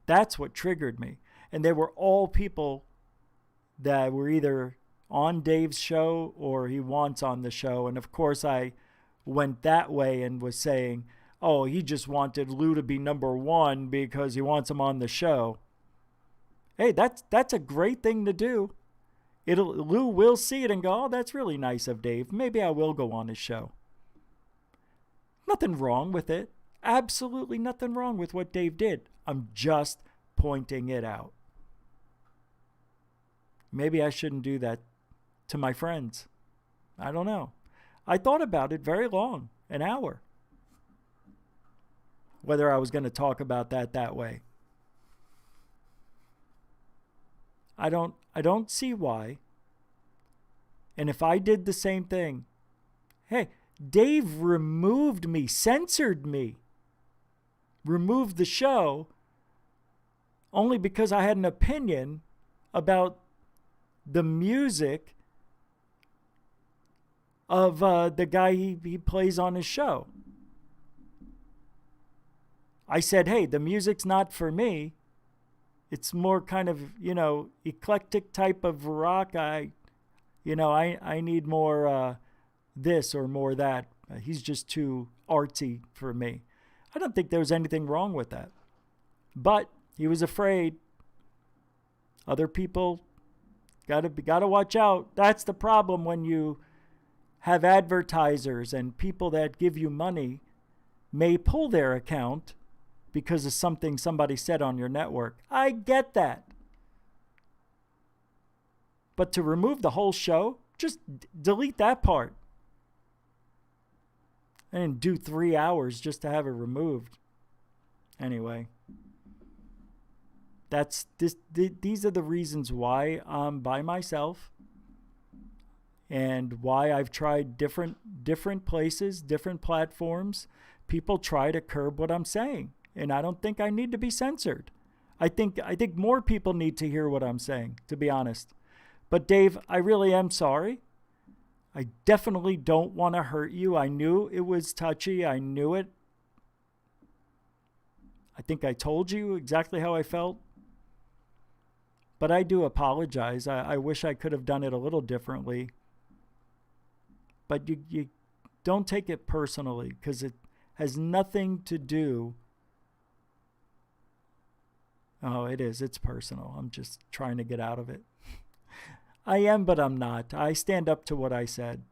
That's what triggered me. And they were all people that were either on Dave's show or he wants on the show. And of course I went that way and was saying, oh, he just wanted Lou to be number 1 because he wants him on the show. Hey, that's a great thing to do. Lou will see it and go, oh, that's really nice of Dave. Maybe I will go on his show. Nothing wrong with it. Absolutely nothing wrong with what Dave did. I'm just pointing it out. Maybe I shouldn't do that to my friends. I don't know. I thought about it very long, an hour, whether I was going to talk about that way. I don't see why. And if I did the same thing, hey, Dave removed me, censored me, removed the show only because I had an opinion about the music of the guy he plays on his show. I said, hey, the music's not for me. It's more kind of, eclectic type of rock. I need more this or more that. He's just too artsy for me. I don't think there was anything wrong with that. But he was afraid. Other people gotta watch out. That's the problem when you have advertisers and people that give you money may pull their account because of something somebody said on your network. I get that. But to remove the whole show, just delete that part. I didn't do 3 hours just to have it removed. Anyway, these are the reasons why I'm by myself and why I've tried different places, different platforms. People try to curb what I'm saying, and I don't think I need to be censored. I think more people need to hear what I'm saying, to be honest. But Dave, I really am sorry. I definitely don't want to hurt you. I knew it was touchy. I knew it. I think I told you exactly how I felt. But I do apologize. I wish I could have done it a little differently. But you don't take it personally, because it has nothing to do. Oh, it is. It's personal. I'm just trying to get out of it. I am, but I'm not. I stand up to what I said.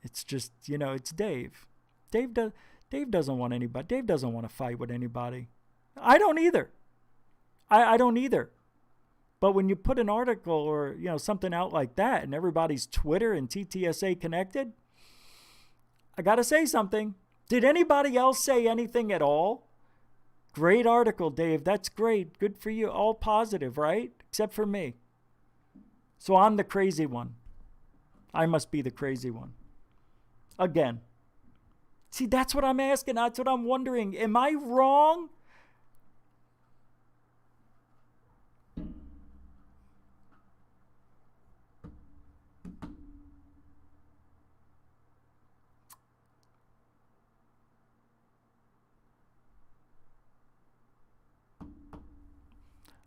It's just, it's Dave. Dave doesn't want anybody. Dave doesn't want to fight with anybody. I don't either. I don't either. But when you put an article or, something out like that and everybody's Twitter and TTSA connected, I got to say something. Did anybody else say anything at all? Great article, Dave. That's great. Good for you. All positive, right? Except for me. So I'm the crazy one. I must be the crazy one. Again. See, that's what I'm asking. That's what I'm wondering. Am I wrong?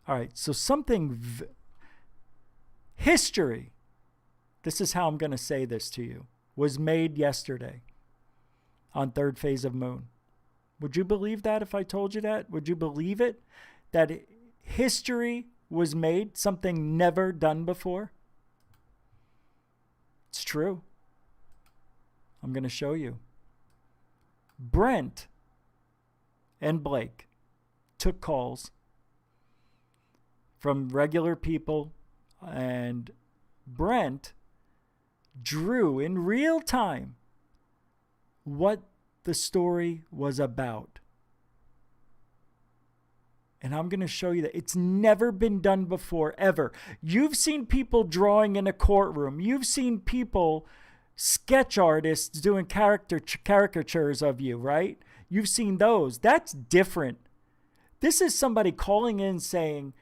All right, so history, this is how I'm going to say this to you, was made yesterday on third phase of moon. Would you believe that if I told you that? Would you believe it? That history was made, something never done before? It's true. I'm going to show you. Brent and Blake took calls from regular people, and Brent drew in real time what the story was about. And I'm going to show you that it's never been done before, ever. You've seen people drawing in a courtroom. You've seen people, sketch artists, doing caricatures of you, right? You've seen those. That's different. This is somebody calling in saying,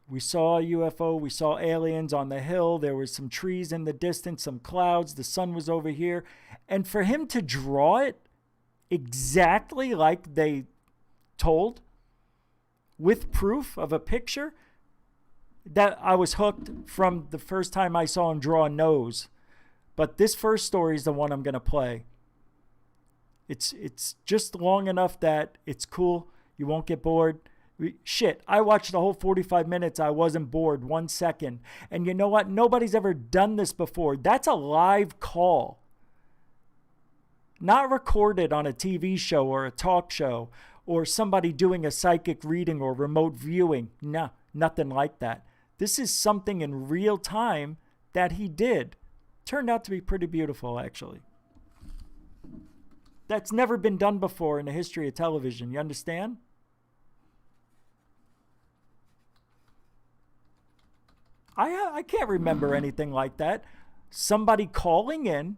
we saw a UFO, we saw aliens on the hill, there was some trees in the distance, some clouds, the sun was over here. And for him to draw it exactly like they told, with proof of a picture, that I was hooked from the first time I saw him draw a nose. But this first story is the one I'm going to play. It's just long enough that it's cool. You won't get bored. Shit, I watched the whole 45 minutes. I wasn't bored 1 second. And you know what? Nobody's ever done this before. That's a live call. not recorded on a TV show or a talk show or somebody doing a psychic reading or remote viewing. No, nothing like that. This is something in real time that he did. Turned out to be pretty beautiful, actually. That's never been done before in the history of television. You understand? I can't remember anything like that. Somebody calling in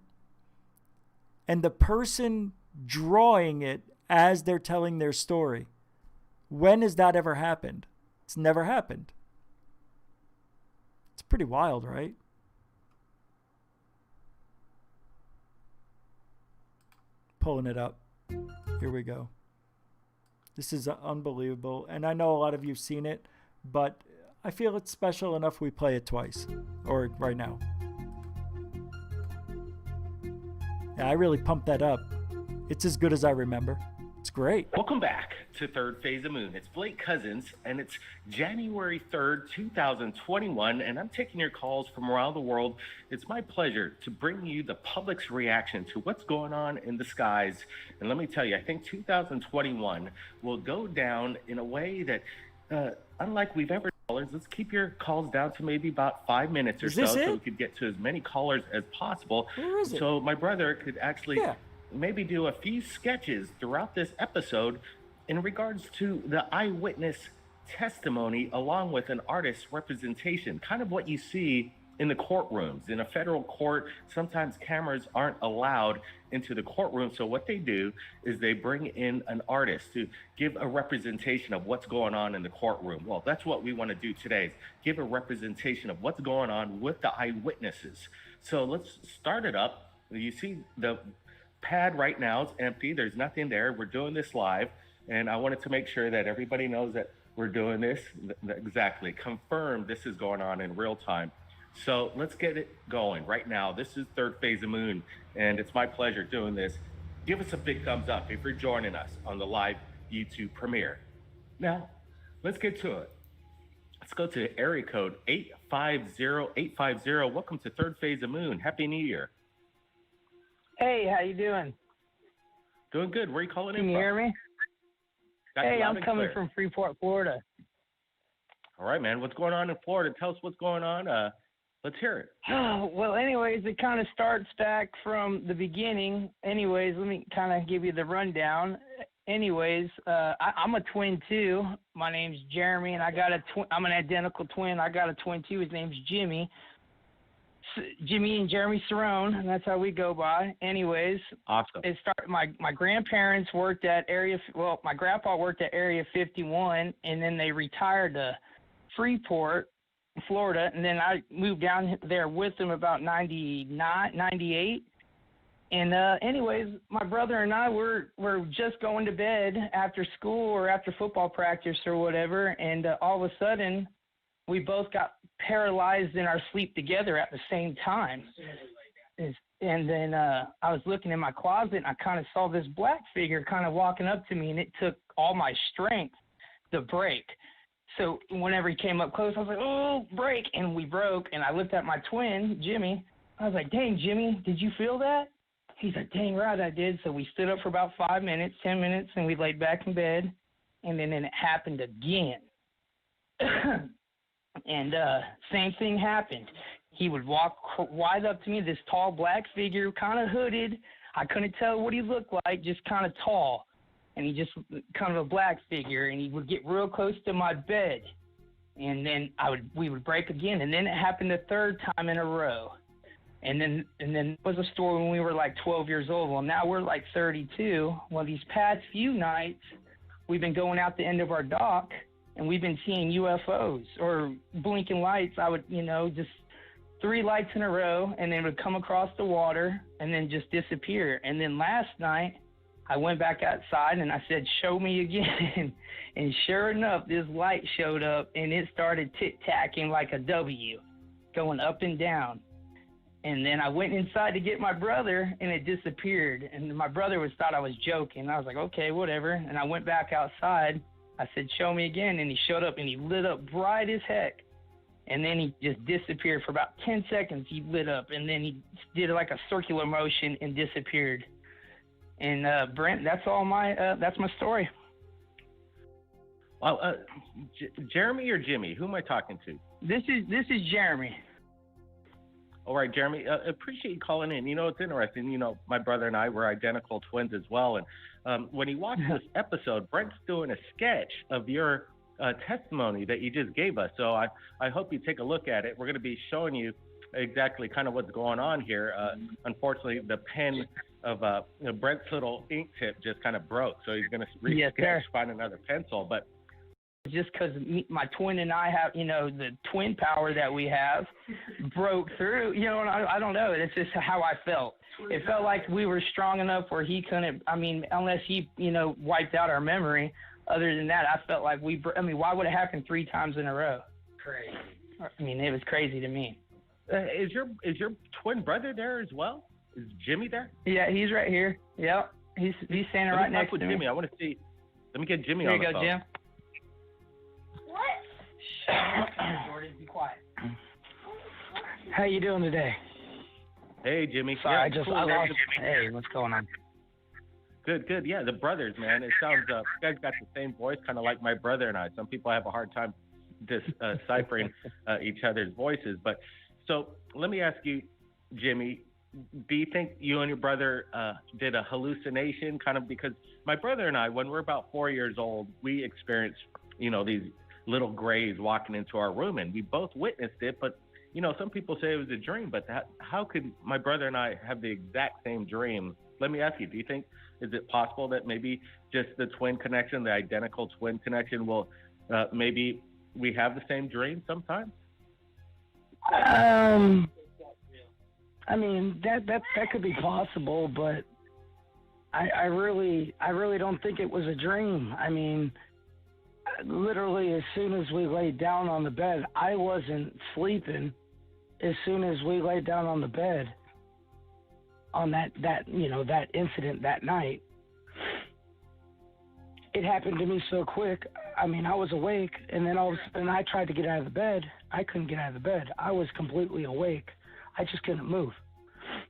and the person drawing it as they're telling their story. When has that ever happened? It's never happened. It's pretty wild, right? Pulling it up. Here we go. This is unbelievable. And I know a lot of you've seen it, but I feel it's special enough we play it twice. Or right now. Yeah, I really pumped that up. It's as good as I remember. It's great. Welcome back to Third Phase of Moon. It's Blake Cousins, and it's January 3rd, 2021, and I'm taking your calls from around the world. It's my pleasure to bring you the public's reaction to what's going on in the skies. And let me tell you, I think 2021 will go down in a way that, unlike we've ever callers, let's keep your calls down to maybe about 5 minutes or so we could get to as many callers as possible. Where is it? So my brother could actually maybe do a few sketches throughout this episode in regards to the eyewitness testimony along with an artist's representation, kind of what you see in the courtrooms. In a federal court, sometimes cameras aren't allowed into the courtroom, so what they do is they bring in an artist to give a representation of what's going on in the courtroom. Well, that's what we want to do today, is give a representation of what's going on with the eyewitnesses. So let's start it up. You see the pad right now is empty. There's nothing there. We're doing this live, and I wanted to make sure that everybody knows that we're doing this. Exactly. Confirm this is going on in real time. So let's get it going right now. This is Third Phase of Moon, and it's my pleasure doing this. Give us a big thumbs up if you're joining us on the live YouTube premiere. Now, let's get to it. Let's go to area code 850-850. Welcome to Third Phase of Moon. Happy New Year. Hey, how you doing? Doing good. Where are you calling in from? Can you hear me? Hey, I'm coming from Freeport, Florida. All right, man. What's going on in Florida? Tell us what's going on. Let's hear it. Well, anyways, it kind of starts back from the beginning. Anyways, let me kind of give you the rundown. Anyways, I'm a twin too. My name's Jeremy, and I'm an identical twin. I got a twin too. His name's Jimmy. Jimmy and Jeremy Cerrone, and that's how we go by. Anyways, awesome. It started. My grandparents worked at my grandpa worked at Area 51, and then they retired to Freeport, Florida, and then I moved down there with them about 99, 98. And anyways, my brother and I were just going to bed after school or after football practice or whatever, and all of a sudden, we both got paralyzed in our sleep together at the same time. And then I was looking in my closet, and I kind of saw this black figure kind of walking up to me, and it took all my strength to break. So whenever he came up close, I was like, oh, break. And we broke, and I looked at my twin, Jimmy. I was like, dang, Jimmy, did you feel that? He's like, dang right, I did. So we stood up for about 5 minutes, 10 minutes, and we laid back in bed. And then it happened again. And same thing happened. He would walk wide up to me, this tall black figure, kind of hooded. I couldn't tell what he looked like, just kind of tall. And he just kind of a black figure, and he would get real close to my bed. And then we would break again, and then it happened a third time in a row. And then it was a story when we were like 12 years old. Well, now we're like 32. Well, these past few nights, we've been going out the end of our dock, and we've been seeing UFOs or blinking lights. I would, just 3 lights in a row, and then would come across the water and then just disappear. And then last night, I went back outside and I said, show me again. And sure enough, this light showed up, and it started tic-tacking like a W, going up and down. And then I went inside to get my brother, and it disappeared. And my brother thought I was joking. I was like, okay, whatever. And I went back outside. I said, show me again. And he showed up, and he lit up bright as heck. And then he just disappeared for about 10 seconds. He lit up, and then he did like a circular motion and disappeared. And Brent, that's my story. Well, Jeremy or Jimmy? Who am I talking to? This is Jeremy. All right, Jeremy. Appreciate you calling in. You know, it's interesting. You know, my brother and I were identical twins as well. And when he watched this episode, Brent's doing a sketch of your testimony that you just gave us. So I hope you take a look at it. We're going to be showing you exactly kind of what's going on here. Unfortunately, the pen of Brent's little ink tip just kind of broke. So he's going to re-sketch, find another pencil. But just because my twin and I have, you know, the twin power that we have broke through, you know, and I don't know. It's just how I felt. It felt like we were strong enough where he couldn't, I mean, unless he, you know, wiped out our memory. Other than that, I felt like why would it happen 3 times in a row? Crazy. I mean, it was crazy to me. Is your twin brother there as well? Is Jimmy there? Yeah, he's right here. Yep. He's standing right next to me. Jimmy. I want to see. Let me get Jimmy on the phone. There you go, Jim. Jordan, be quiet. How you doing today? Hey, Jimmy. Sorry, yeah, I lost. Hey, what's going on? Good. Yeah, the brothers, man. It sounds. You guys got the same voice, kind of like my brother and I. Some people have a hard time deciphering each other's voices. But so let me ask you, Jimmy. Do you think you and your brother did a hallucination? Kind of because my brother and I, when we're about 4 years old, we experienced, you know, these little grays walking into our room, and we both witnessed it. But you know, some people say it was a dream. But how could my brother and I have the exact same dream? Let me ask you: do you think is it possible that maybe just the twin connection, the identical twin connection, will maybe we have the same dream sometimes? I mean, that could be possible, but I really don't think it was a dream. I mean, literally, as soon as we laid down on the bed, I wasn't sleeping. As soon as we laid down on the bed on that incident that night, it happened to me so quick. I mean, I was awake, and then all of a sudden I tried to get out of the bed. I couldn't get out of the bed. I was completely awake. I just couldn't move.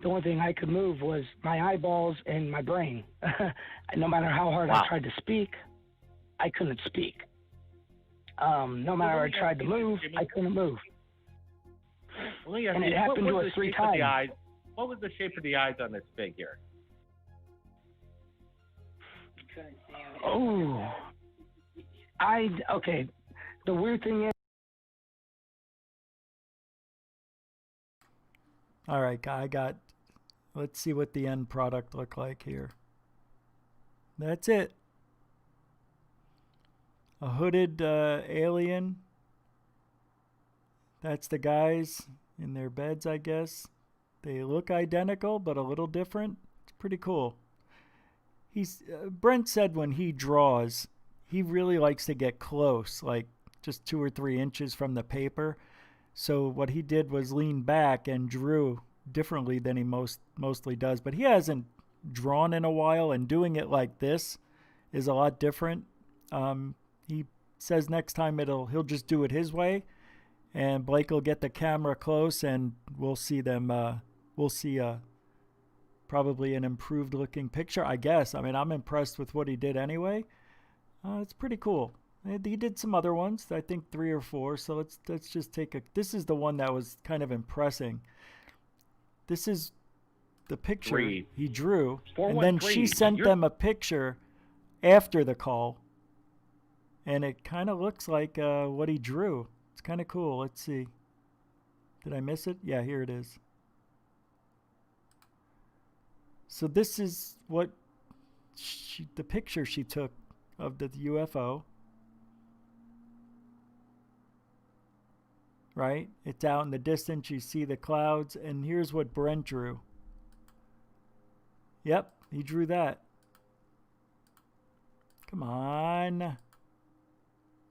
The only thing I could move was my eyeballs and my brain. No matter how hard I tried to speak, I couldn't speak. No matter how I tried to move, I couldn't move. And it happened to us 3 times. What was the shape of the eyes on this figure? Oh, okay. The weird thing is. All right, let's see what the end product looked like here. That's it. A hooded alien. That's the guys in their beds, I guess. They look identical, but a little different. It's pretty cool. Brent said when he draws, he really likes to get close, like just 2 or 3 inches from the paper. So what he did was lean back and drew differently than he mostly does. But he hasn't drawn in a while, and doing it like this is a lot different. He says next time he'll just do it his way, and Blake will get the camera close, and we'll see them. We'll see probably an improved looking picture, I guess. I mean, I'm impressed with what he did anyway. It's pretty cool. He did some other ones, I think 3 or 4. So let's just take this is the one that was kind of impressing. This is the picture he drew, and then she sent them a picture after the call, and it kind of looks like what he drew. It's kind of cool. Let's see. Did I miss it? Yeah, here it is. So this is what the picture she took of the UFO. Right? It's out in the distance. You see the clouds. And here's what Brent drew. Yep, he drew that. Come on.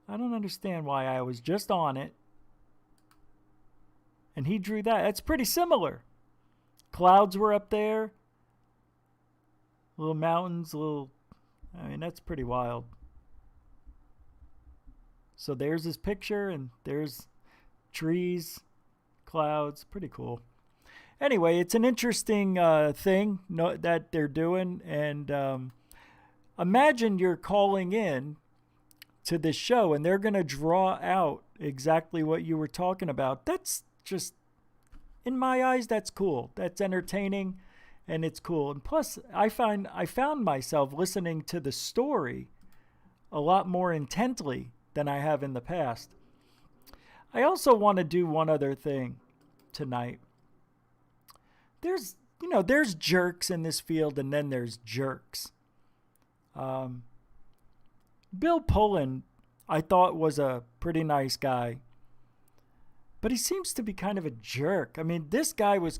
I don't understand why I was just on it. And he drew that. That's pretty similar. Clouds were up there. Little mountains, I mean, that's pretty wild. So there's his picture, and there's trees, clouds. Pretty cool. anyway, it's an interesting thing that they're doing. And imagine you're calling in to this show and they're going to draw out exactly what you were talking about. That's just, in my eyes, that's cool. That's entertaining and it's cool. And plus, I found myself listening to the story a lot more intently than I have in the past. I also want to do one other thing tonight. There's jerks in this field, and then there's jerks. Bill Pullen, I thought, was a pretty nice guy, but he seems to be kind of a jerk. I mean, this guy was,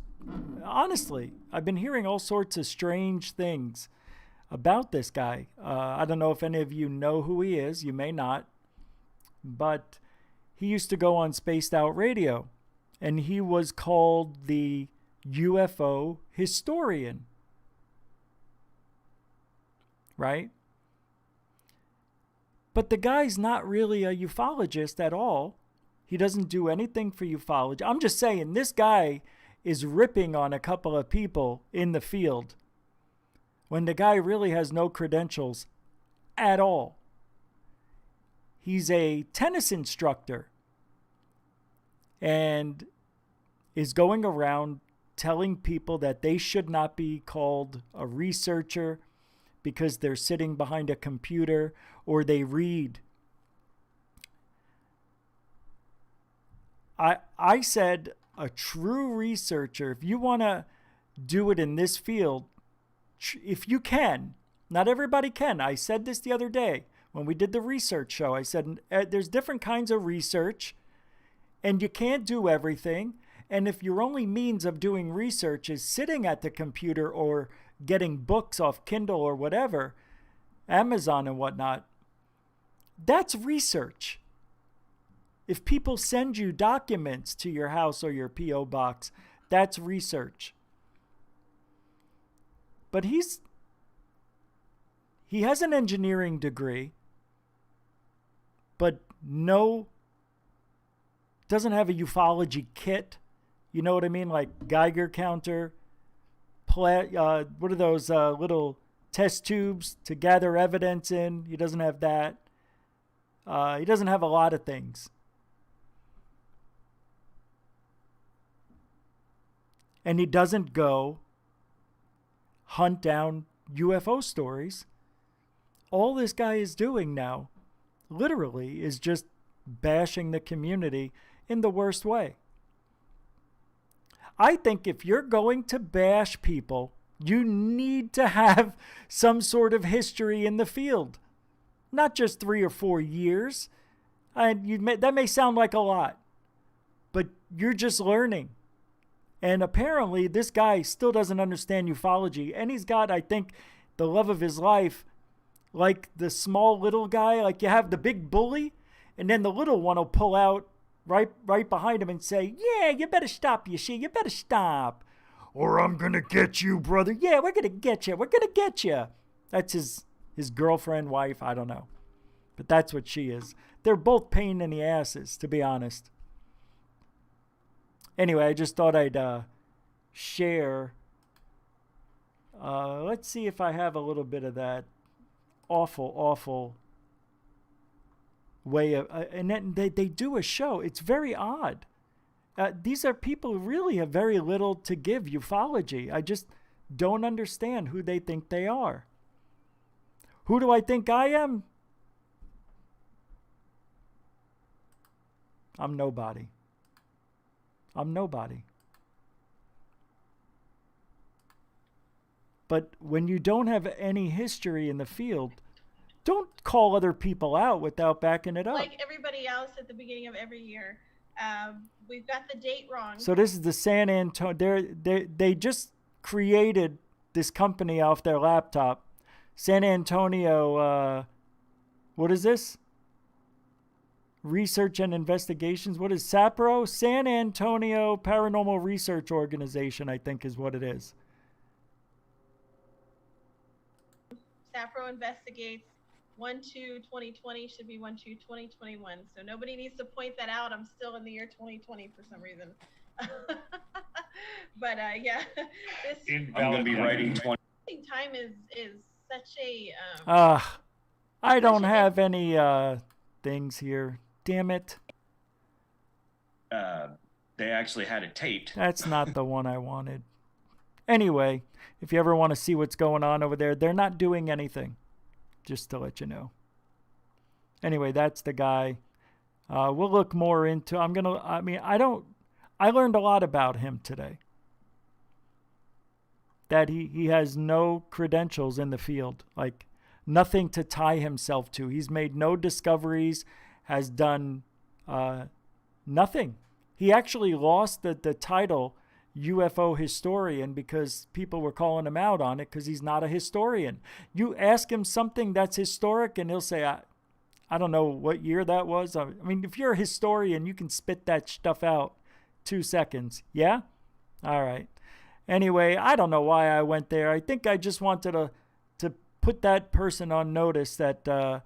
honestly, I've been hearing all sorts of strange things about this guy. I don't know if any of you know who he is. You may not. But he used to go on Spaced Out Radio, and he was called the UFO historian. Right? But the guy's not really a ufologist at all. He doesn't do anything for ufology. I'm just saying, this guy is ripping on a couple of people in the field when the guy really has no credentials at all. He's a tennis instructor and is going around telling people that they should not be called a researcher because they're sitting behind a computer or they read. I said a true researcher, if you want to do it in this field, if you can, not everybody can. I said this the other day when we did the research show. I said there's different kinds of research and you can't do everything. And if your only means of doing research is sitting at the computer or getting books off Kindle or whatever, Amazon and whatnot, that's research. If people send you documents to your house or your P.O. box, that's research. But he has an engineering degree, but doesn't have a ufology kit. You know what I mean? Like Geiger counter, what are those little test tubes to gather evidence in? He doesn't have that. He doesn't have a lot of things. And he doesn't go hunt down UFO stories. All this guy is doing now, literally, is just bashing the community in the worst way. I think if you're going to bash people, you need to have some sort of history in the field. Not just 3 or 4 years. That may sound like a lot, but you're just learning. And apparently this guy still doesn't understand ufology. And he's got, I think, the love of his life, like the small little guy. Like you have the big bully, and then the little one will pull out right behind him and say, yeah, you better stop, you see. You better stop. Or I'm going to get you, brother. Yeah, we're going to get you. We're going to get you. That's his girlfriend, wife, I don't know. But that's what she is. They're both pain in the asses, to be honest. Anyway, I just thought I'd share. Let's see if I have a little bit of that awful way of... and then they do a show. It's very odd. These are people who really have very little to give ufology. I just don't understand who they think they are. Who do I think I am? I'm nobody. I'm nobody. But when you don't have any history in the field, don't call other people out without backing it up. Like everybody else at the beginning of every year, we've got the date wrong. So this is the San Antonio. They just created this company off their laptop. San Antonio, what is this? Research and Investigations. What is SAPRO? San Antonio Paranormal Research Organization, I think is what it is. SAPRO investigates 1/2/2020 should be 1/2/2021. So nobody needs to point that out. I'm still in the year 2020 for some reason. But yeah, this I'm going to be writing 20. time is such a I don't have any things here. Damn it. They actually had it taped. That's not the one I wanted. Anyway, if you ever want to see what's going on over there, they're not doing anything. Just to let you know. Anyway, that's the guy. We'll look more into. I learned a lot about him today. That he has no credentials in the field, like nothing to tie himself to. He's made no discoveries, has done nothing. He actually lost the title UFO historian because people were calling him out on it because he's not a historian. You ask him something that's historic and he'll say, I don't know what year that was. I mean, if you're a historian, you can spit that stuff out 2 seconds. Yeah? All right. Anyway, I don't know why I went there. I think I just wanted to put that person on notice that,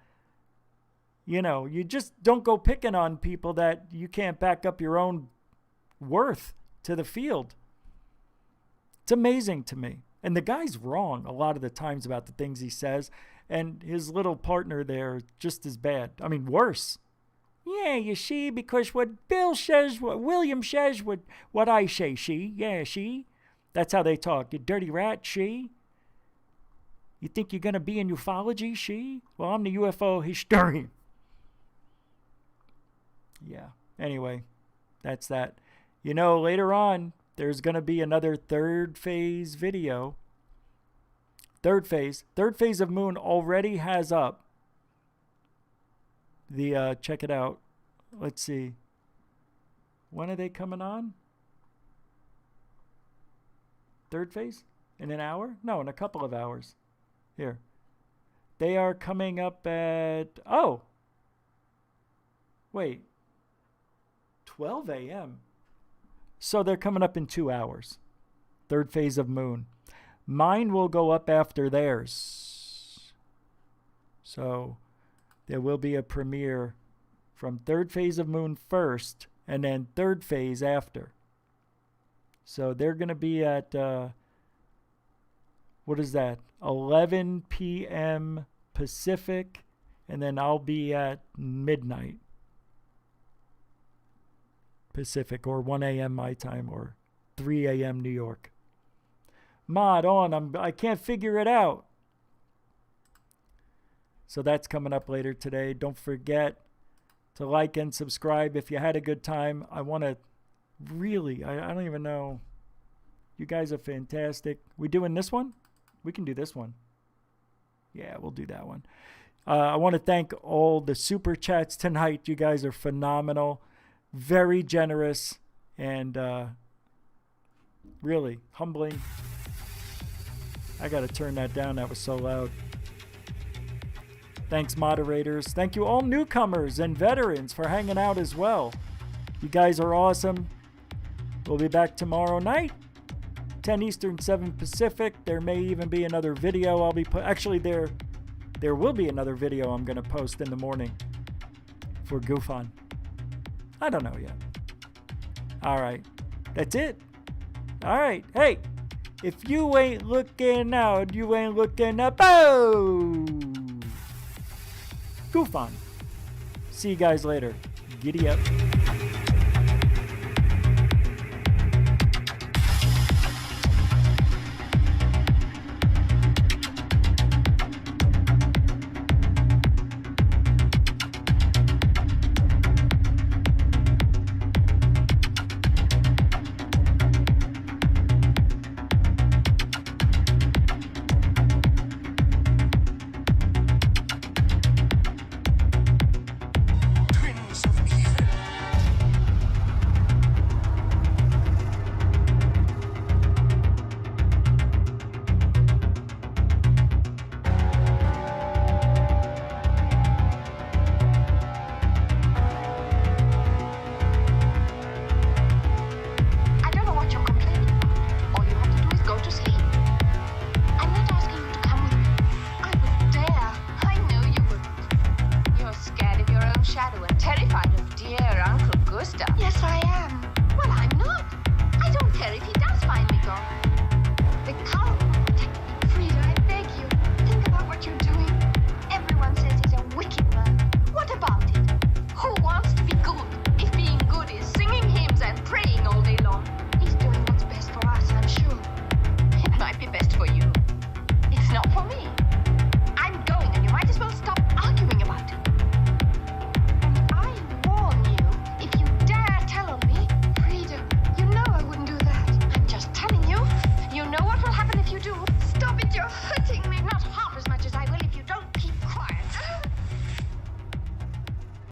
you just don't go picking on people that you can't back up your own worth to the field. It's amazing to me. And the guy's wrong a lot of the times about the things he says. And his little partner there, just as bad. I mean, worse. Yeah, you see, because what Bill says, what William says, what I say, she. Yeah, she. That's how they talk. You dirty rat, she. You think you're going to be in ufology, she? Well, I'm the UFO historian. Yeah. Anyway, that's that. Later on, there's going to be another third phase video. Third phase of Moon already has up the, check it out. Let's see. When are they coming on? Third phase? In an hour? No, in a couple of hours. Here. They are coming up at, 12 a.m. So they're coming up in 2 hours. Third phase of Moon. Mine will go up after theirs. So there will be a premiere from third phase of Moon first and then third phase after. So they're going to be at, 11 p.m. Pacific, and then I'll be at midnight Pacific, or 1 a.m. my time, or 3 a.m. New York. Mod on, I can't figure it out. So that's coming up later today. Don't forget to like and subscribe if you had a good time. I want to really, I don't even know. You guys are fantastic. We doing this one? We can do this one. Yeah, we'll do that one. I want to thank all the super chats tonight. You guys are phenomenal. Very generous and really humbling. I got to turn that down. That was so loud. Thanks, moderators. Thank you all newcomers and veterans for hanging out as well. You guys are awesome. We'll be back tomorrow night, 10 Eastern, 7 Pacific. There may even be another video I'll be actually there will be another video I'm going to post in the morning for Goof On. I don't know yet. All right. That's it. All right. Hey, if you ain't looking out, you ain't looking up. Oh! Goof On. See you guys later. Giddy up.